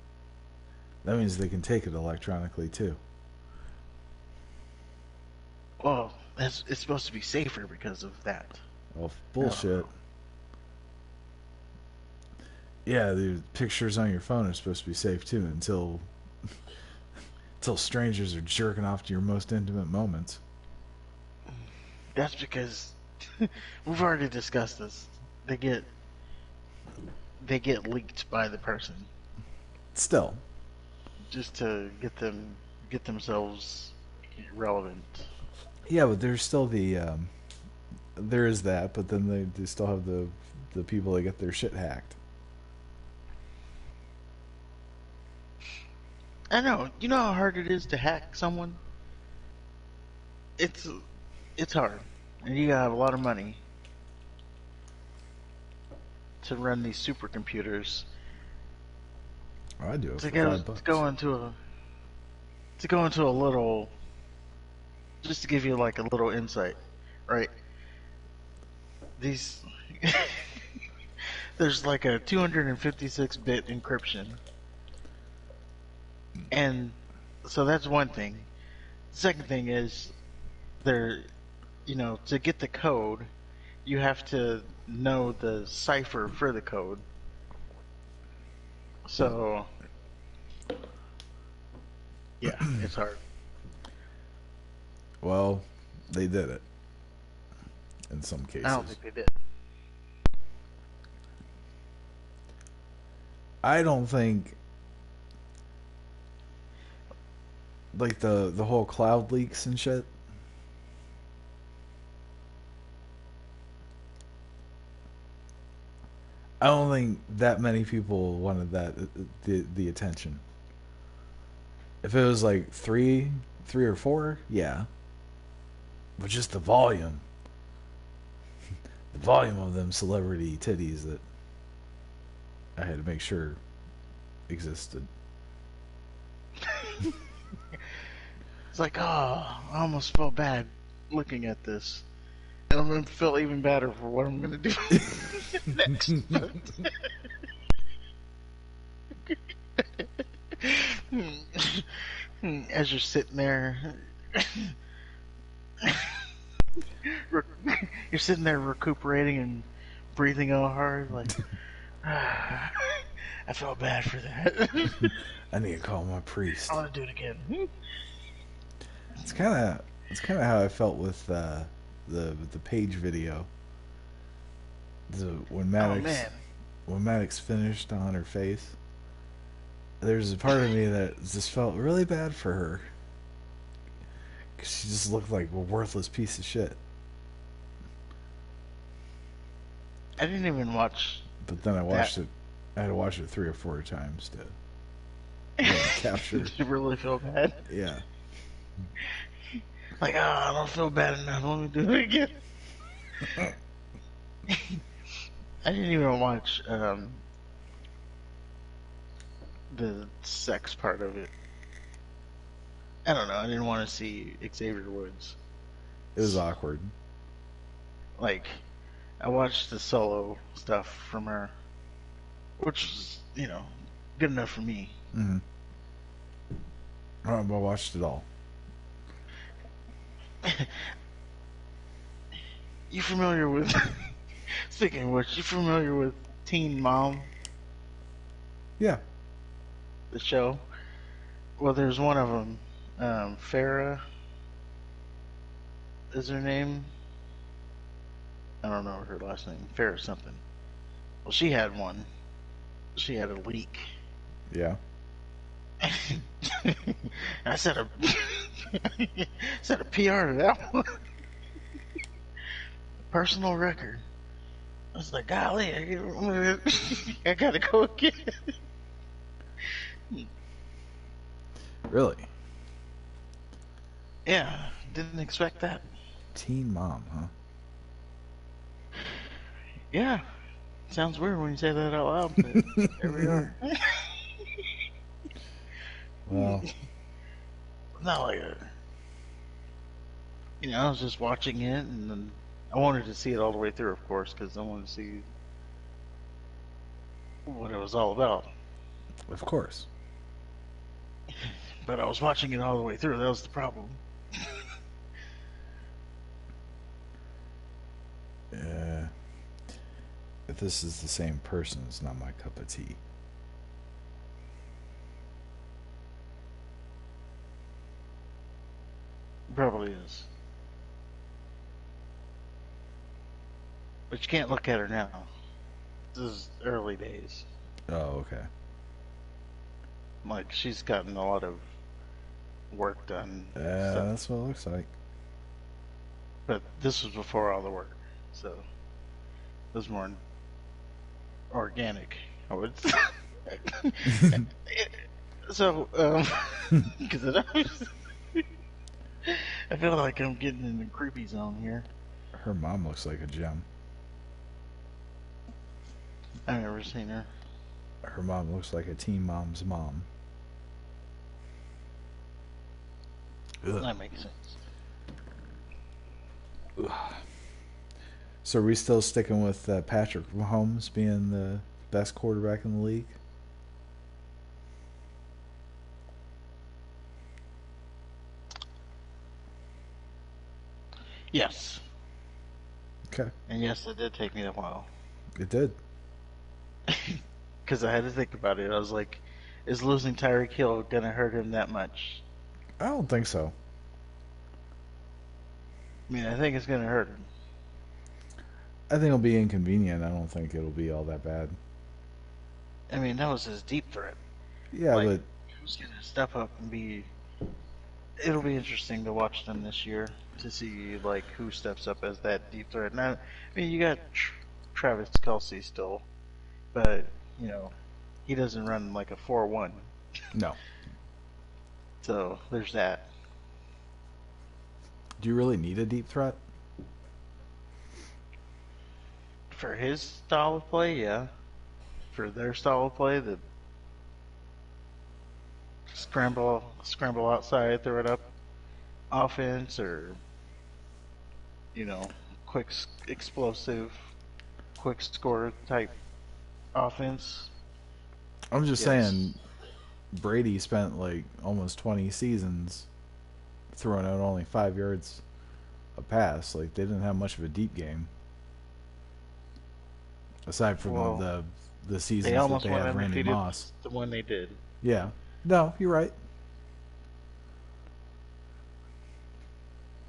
That means they can take it electronically too. Well, it's supposed to be safer because of that. Well, I don't bullshit. know. Yeah, the pictures on your phone are supposed to be safe too until strangers are jerking off to your most intimate moments. That's because we've already discussed this. They get they get leaked by the person Still, just to get themselves relevant. yeah, but there's still there is that, but then they still have the people that get their shit hacked. I know. You know how hard it is to hack someone? It's it's hard. And you gotta have a lot of money to run these supercomputers Oh, I'd do it to for go $5. to go into a little just to give you like a little insight, right? These there's like a 256-bit encryption. And so that's one thing. The second thing is there to get the code, you have to know the cipher for the code. So, yeah, it's hard. Well, they did it in some I don't cases. think they did. I don't think like the whole cloud leaks and shit. I don't think that many people wanted the attention. If it was like three or four, yeah. But just the volume of them celebrity titties that I had to make sure existed. It's like, oh, I almost felt bad looking at this. And I'm going to feel even better for what I'm going to do next. As you're sitting there, you're sitting there recuperating and breathing all hard, like, I felt bad for that. I need to call my I priest. want to do it again. It's kind of how I felt with the page video. When Oh Maddox man, when Maddox finished on her face, there's a part of me that just felt really bad for her because she just looked like a worthless piece of shit. I didn't even watch But then I that. watched it. I had to watch it 3 or 4 times to really capture. Did you really feel bad? Yeah, Like, oh, I don't feel bad enough. Let me do it again. I didn't even watch the sex part of it. I don't know. I didn't want to see Xavier Woods. it was awkward. Like, I watched the solo stuff from her, which was, good enough for me. Mm-hmm. I watched it all. You familiar with? Speaking of which, you familiar with Teen Mom, Yeah, the show? Well, there's one of them. Farah is her name. I don't know her last name. Farah something. Well, she had one. She had a leak. yeah. I said a said a PR to that one. Personal record. I was like, golly, I gotta go again. Really? Yeah, didn't expect that. Teen Mom, huh? Yeah, sounds weird when you say that out loud, but here we are. Well, Not like I was just watching it, and then I wanted to see it all the way through, of course, because I wanted to see what it was all about. Of course. But I was watching it all the way through. That was the problem. Uh, if this is the same person, it's not my cup of tea. Probably is. But you can't look at her now. This is early days. Oh, okay. Like, she's gotten a lot of work done, stuff. That's what it looks like. But this was before all the work. So, it was more organic, I would say. So, because I feel like I'm getting in the creepy zone here. Her mom looks like a gem. I've never seen her. Her mom looks like a teen mom's mom. Ugh. That makes sense. So are we still sticking with Patrick Mahomes being the best quarterback in the league? Yes. Okay. And yes, it did take me a while. It did. Because I had to think about it. I was like, is losing Tyreek Hill going to hurt him that much? I don't think so. I mean, I think it's going to hurt him. I think it'll be inconvenient. I don't think it'll be all that bad. I mean, that was his deep threat. Yeah, like, but who's going to step up and be... It'll be interesting to watch them this year to see, like, who steps up as that deep threat. Now, I mean, you got Travis Kelce still, but, you know, he doesn't run like a 4-1. no. So, there's that. Do you really need a deep threat? For his style of play, yeah. For their style of play, the scramble outside, throw it up offense, or, you know, quick, explosive, quick score type offense. I'm just Yes. saying Brady spent like almost 20 seasons throwing out only 5 yards a pass. Like, they didn't have much of a deep game. Aside from Well, the they seasons that almost they went have Randy undefeated. Moss. The one they did. Yeah. No, you're right.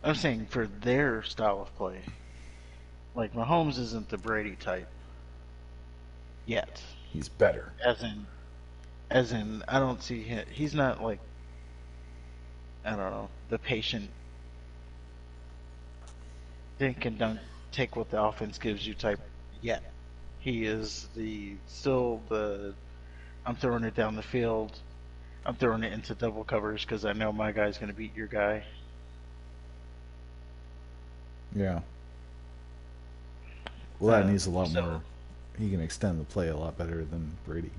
I'm saying for their style of play. Like, Mahomes isn't the Brady type yet. He's better. As in, I don't see him. He's not like, I don't know, the patient, dink and dunk, take what the offense gives you type yet. He is still the I'm throwing it down the field. I'm throwing it into double covers because I know my guy's going to beat your guy. Yeah. Well, that needs a lot So, more. He can extend the play a lot better than Brady.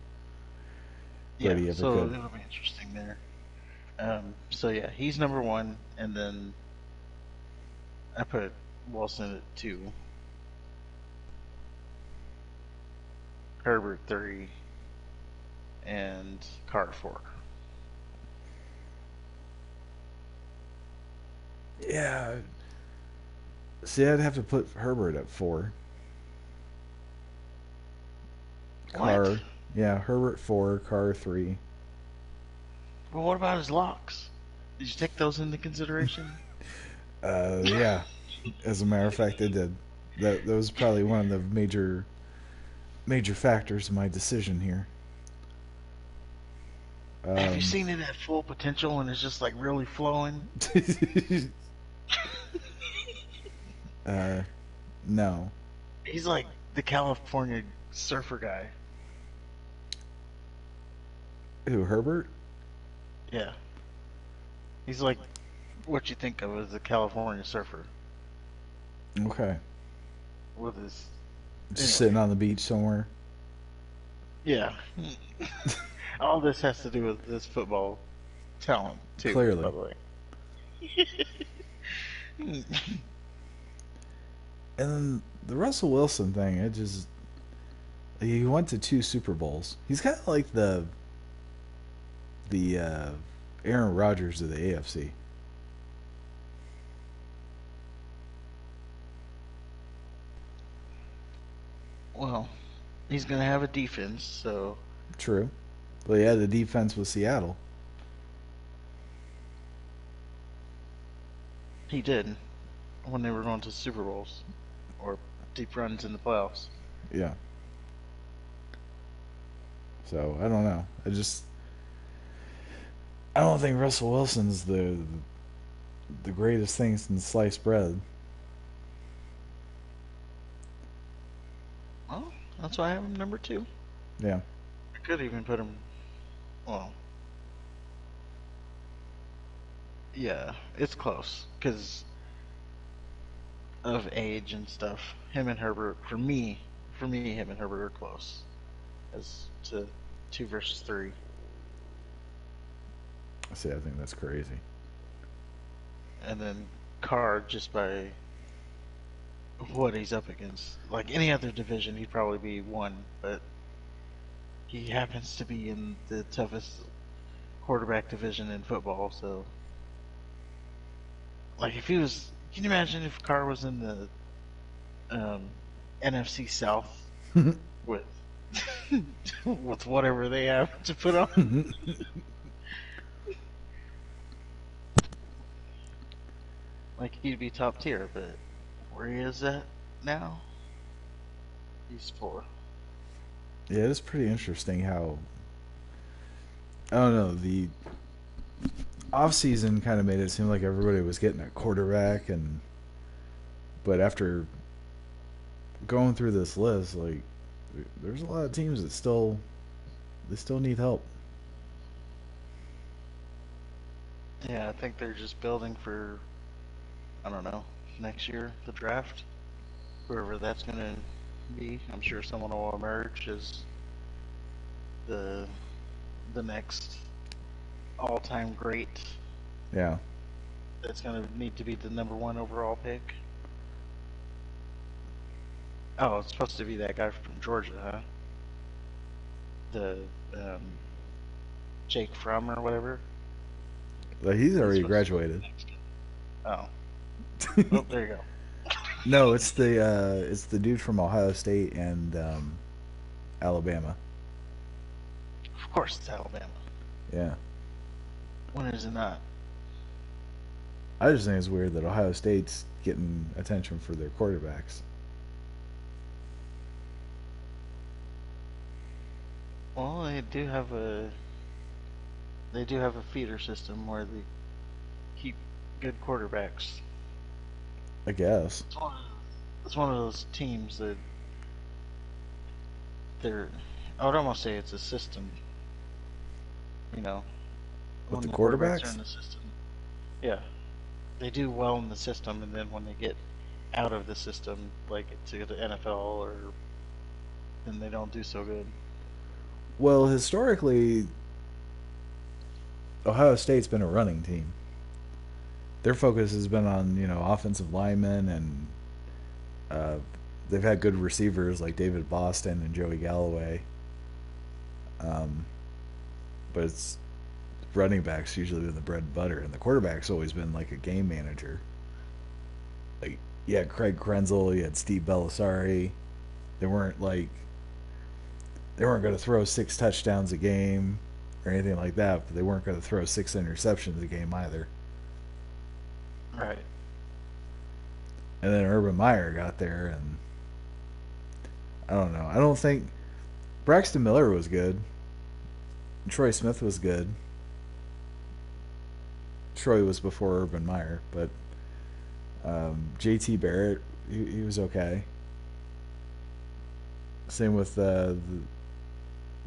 yeah, Brady ever so could. it'll be interesting there. So yeah, he's number one, and then I put Wilson at 2, Herbert 3, and Carr 4. Yeah. See, I'd have to put Herbert at 4. Carr. What? Yeah, Herbert 4, Carr 3. Well, what about his locks? Did you take those into consideration? Yeah. As a matter of fact, I did. That was probably one of the major factors in my decision here. Have you seen it at full potential and it's just like really flowing? No. He's like the California surfer guy. Who, Herbert? Yeah. He's like what you think of as a California surfer. Okay. With his. Just Anyway. sitting on the beach somewhere. Yeah. All this has to do with this football talent, too. Clearly. By the way. And then the Russell Wilson thing, He went to 2 Super Bowls. He's kind of like the Aaron Rodgers of the AFC. Well, he's gonna have a defense, so True. Well, yeah, the defense with Seattle. he did when they were going to Super Bowls or deep runs in the playoffs. Yeah. So I don't know. I don't think Russell Wilson's the greatest thing since sliced bread. Well, that's why I have him number two. Yeah. I could even put him. Well, yeah, it's close because of age and stuff. Him and Herbert, for me, him and Herbert are close as to two versus three. See, I think that's crazy. And then Carr just by what he's up against. Like any other division, he'd probably be one, but he happens to be in the toughest quarterback division in football. So, like, if he was, can you imagine if Carr was in the um, NFC South with with whatever they have to put on? Like, he'd be top tier, but where he is at now, he's poor. Yeah, it's pretty interesting how I don't know the off season kind of made it seem like everybody was getting a quarterback, and but after going through this list, like there's a lot of teams that still need help. Yeah, I think they're just building for, I don't know, next year, the draft. Whoever that's going to be, I'm sure someone will emerge as the the next all-time great Yeah. that's going to need to be the number one overall pick. Oh, it's supposed to be that guy from Georgia, huh? The um, Jake Fromm or whatever. But he's He's already supposed to be the graduated. next guy. Oh, well, there you go. No, it's the dude from Ohio State and Alabama. Of course, it's Alabama. Yeah. When is it not? I just think it's weird that Ohio State's getting attention for their quarterbacks. Well, they do have a feeder system where they keep good quarterbacks. I guess. It's one of those teams that they're. I would almost say it's a system. You know, With when the the quarterbacks are quarterbacks? in the system, yeah, they do well in the system, and then when they get out of the system, like to the NFL, or then they don't do so good. Well, historically, Ohio State's been a running team. Their focus has been on offensive linemen, and uh, they've had good receivers like David Boston and Joey Galloway. Um, but it's running backs usually been the bread and butter, and the quarterback's always been like a game manager. Like you had Craig Krenzel, you had Steve Bellisari. They weren't like they weren't going to throw 6 touchdowns a game or anything like that, but they weren't going to throw 6 interceptions a game either. Right. And then Urban Meyer got there, and I don't know. I don't think Braxton Miller was good. Troy Smith was good. Troy was before Urban Meyer, but JT Barrett, he was okay. Same with that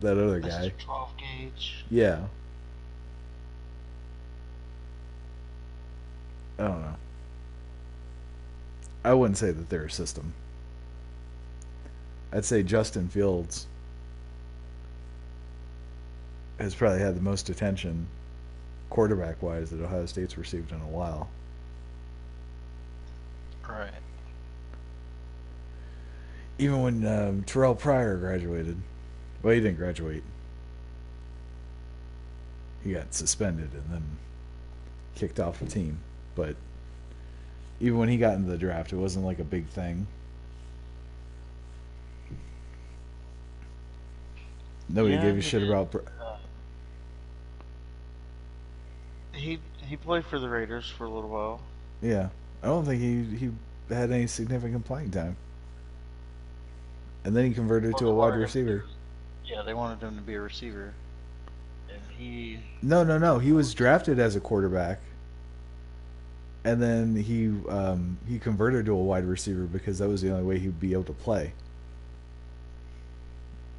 other Mr. guy. 12 gauge. Yeah, I don't know. I wouldn't say that they're a system. I'd say Justin Fields has probably had the most attention quarterback wise that Ohio State's received in a while. Right. Even when Terrell Pryor graduated. Well, he didn't graduate. He got suspended and then kicked off the team. But even when he got into the draft, it wasn't like a big thing. Nobody Yeah, gave a he shit did. about. Uh, he played for the Raiders for a little while. Yeah, I don't think he had any significant playing time. And then he converted Well, to they a wide wanted him to be. receiver. Yeah, they wanted him to be a receiver, and he. No, no, no. He was drafted as a quarterback, and then he converted to a wide receiver because that was the only way he'd be able to play.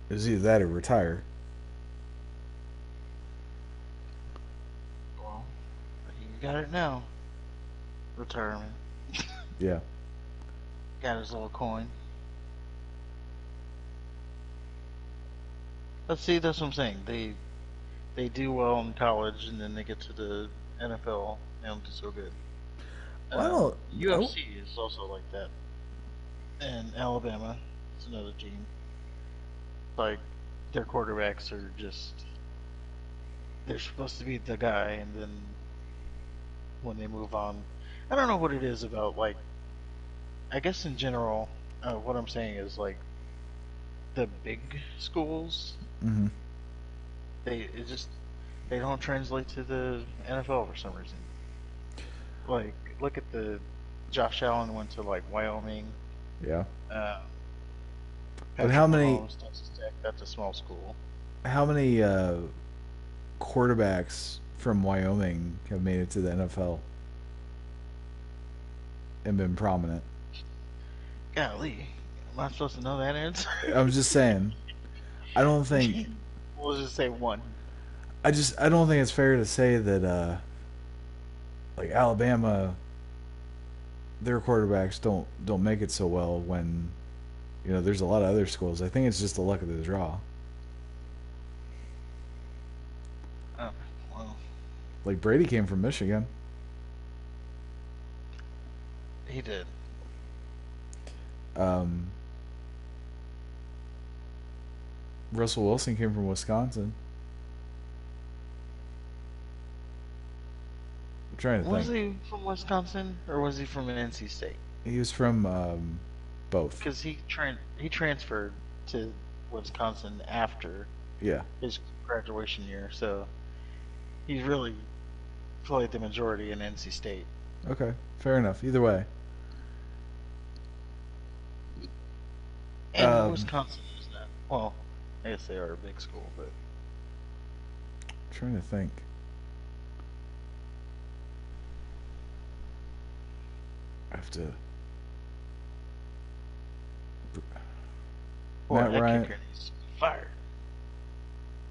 It was either that or retire. Well, he got it now. Retirement. Yeah. Got his little coin. Let's see. That's what I'm saying. They do well in college, and then they get to the NFL. They don't do so good. Well, I don't. UFC is also like that, and Alabama is another team. Like their quarterbacks are just they're supposed to be the guy, and then when they move on, I don't know what it is about. Like I guess in general, what I'm saying is like the big schools, Mm-hmm. they it just they don't translate to the NFL for some reason. Like look at the Josh Allen went to like Wyoming. Yeah. Uh, But Patrick Mahomes, Texas Tech. That's a small school. how many quarterbacks from Wyoming have made it to the NFL and been prominent? Golly, am I supposed to know that answer? I'm just saying. I don't think. We'll just say one. I don't think it's fair to say that like Alabama, their quarterbacks don't make it so well when there's a lot of other schools. I think it's just the luck of the draw. Oh, well, Like Brady came from Michigan. he did. Um, Russell Wilson came from Wisconsin. I'm trying to Was think. he from Wisconsin or was he from an NC State? He was from both. Because he transferred to Wisconsin after Yeah. his graduation year, so he's really played the majority in NC State. Okay. Fair enough. Either way. And Wisconsin is not. Well, I guess they are a big school, but Trying to think. I have to. boy, Matt that Ryan. kicker needs to be fired.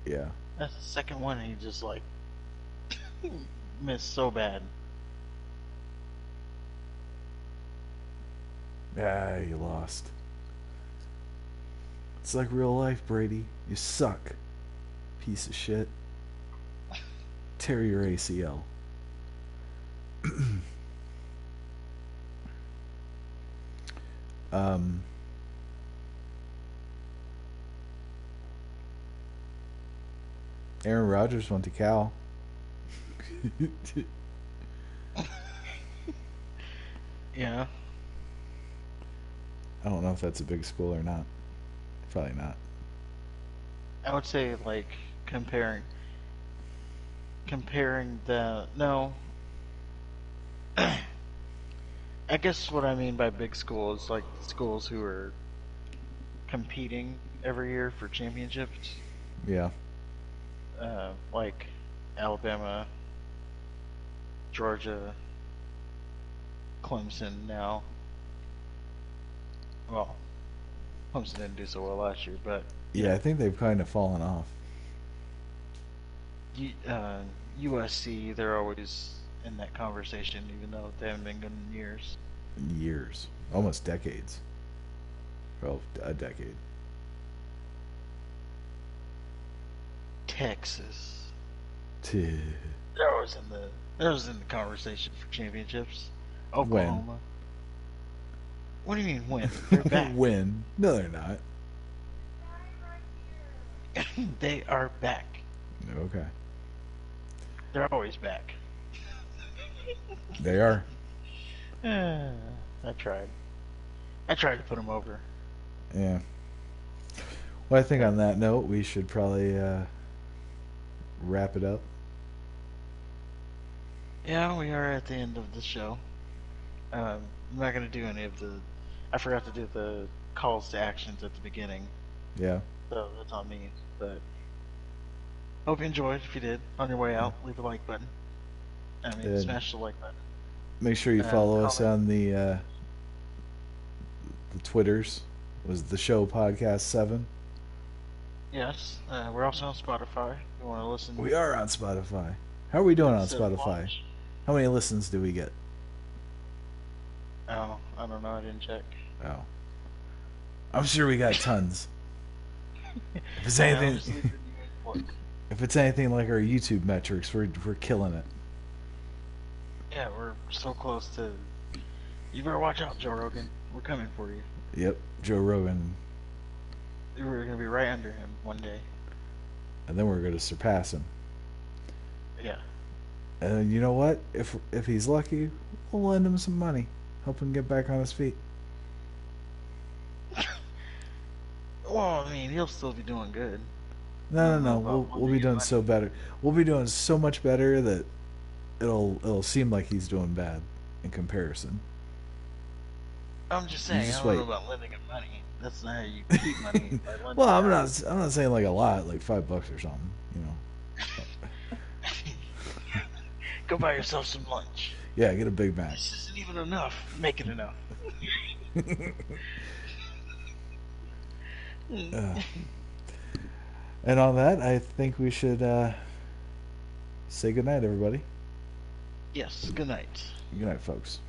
Yeah. That's the second one, and he just like missed so bad. Ah, you lost. It's like real life, Brady. You suck. Piece of shit. Tear your ACL. um, Aaron Rodgers went to Cal. Yeah, I don't know if that's a big school or not. Probably not. I would say like comparing the no. I guess what I mean by big school is like schools who are competing every year for championships, Yeah. like Alabama, Georgia, Clemson now. Well, Clemson didn't do so well last year, but you Yeah, I know, think they've kind of fallen off. uh, USC, they're always in that conversation, even though they haven't been good in years. In years. Almost decades. Well, a decade. Texas, T- they're always in the conversation for championships. when? Oklahoma, What do you mean when? They're back. When? No, they're not. They are back. Okay. They're always back. They are. I tried. I tried to put them over. Yeah. Well, I think on that note, we should probably wrap it up. Yeah, we are at the end of the show. I'm not gonna do any of the. I forgot to do the calls to actions at the beginning, Yeah. so that's on me. But hope you enjoyed. If you did, on your way Yeah. out, leave a like button. I mean, And smash the like button. make sure you follow us Comment. on the Twitters. Was the show podcast 7? Yes, we're also on Spotify. If you want to listen? We are on Spotify. How are we doing on Instead of Spotify? watch. How many listens do we get? Oh, I don't know. I didn't check. Oh, I'm sure we got tons. If it's I'm anything, just leaving you in. if it's anything like our YouTube metrics, we're killing it. Yeah, we're so close to. You better watch out, Joe Rogan. We're coming for you. Yep, Joe Rogan, We're gonna be right under him one day. and then we're going to surpass him. Yeah. And you know what? If he's lucky, we'll lend him some money, help him get back on his feet. Well, I mean, he'll still be doing good. I No, don't know no, no. about We'll be lending him doing money. so better. We'll be doing so much better that it'll seem like he's doing bad in comparison. I'm just You saying, just I don't know wait. about lending him money. That's not how you keep money by lending Well, it I'm out. not saying like a lot, like $5 or something. You know. Go buy yourself some lunch. Yeah, get a Big Mac. This isn't even enough. Make it enough. Uh, and on that, I think we should say goodnight, everybody. Yes. Good night. Good night, folks.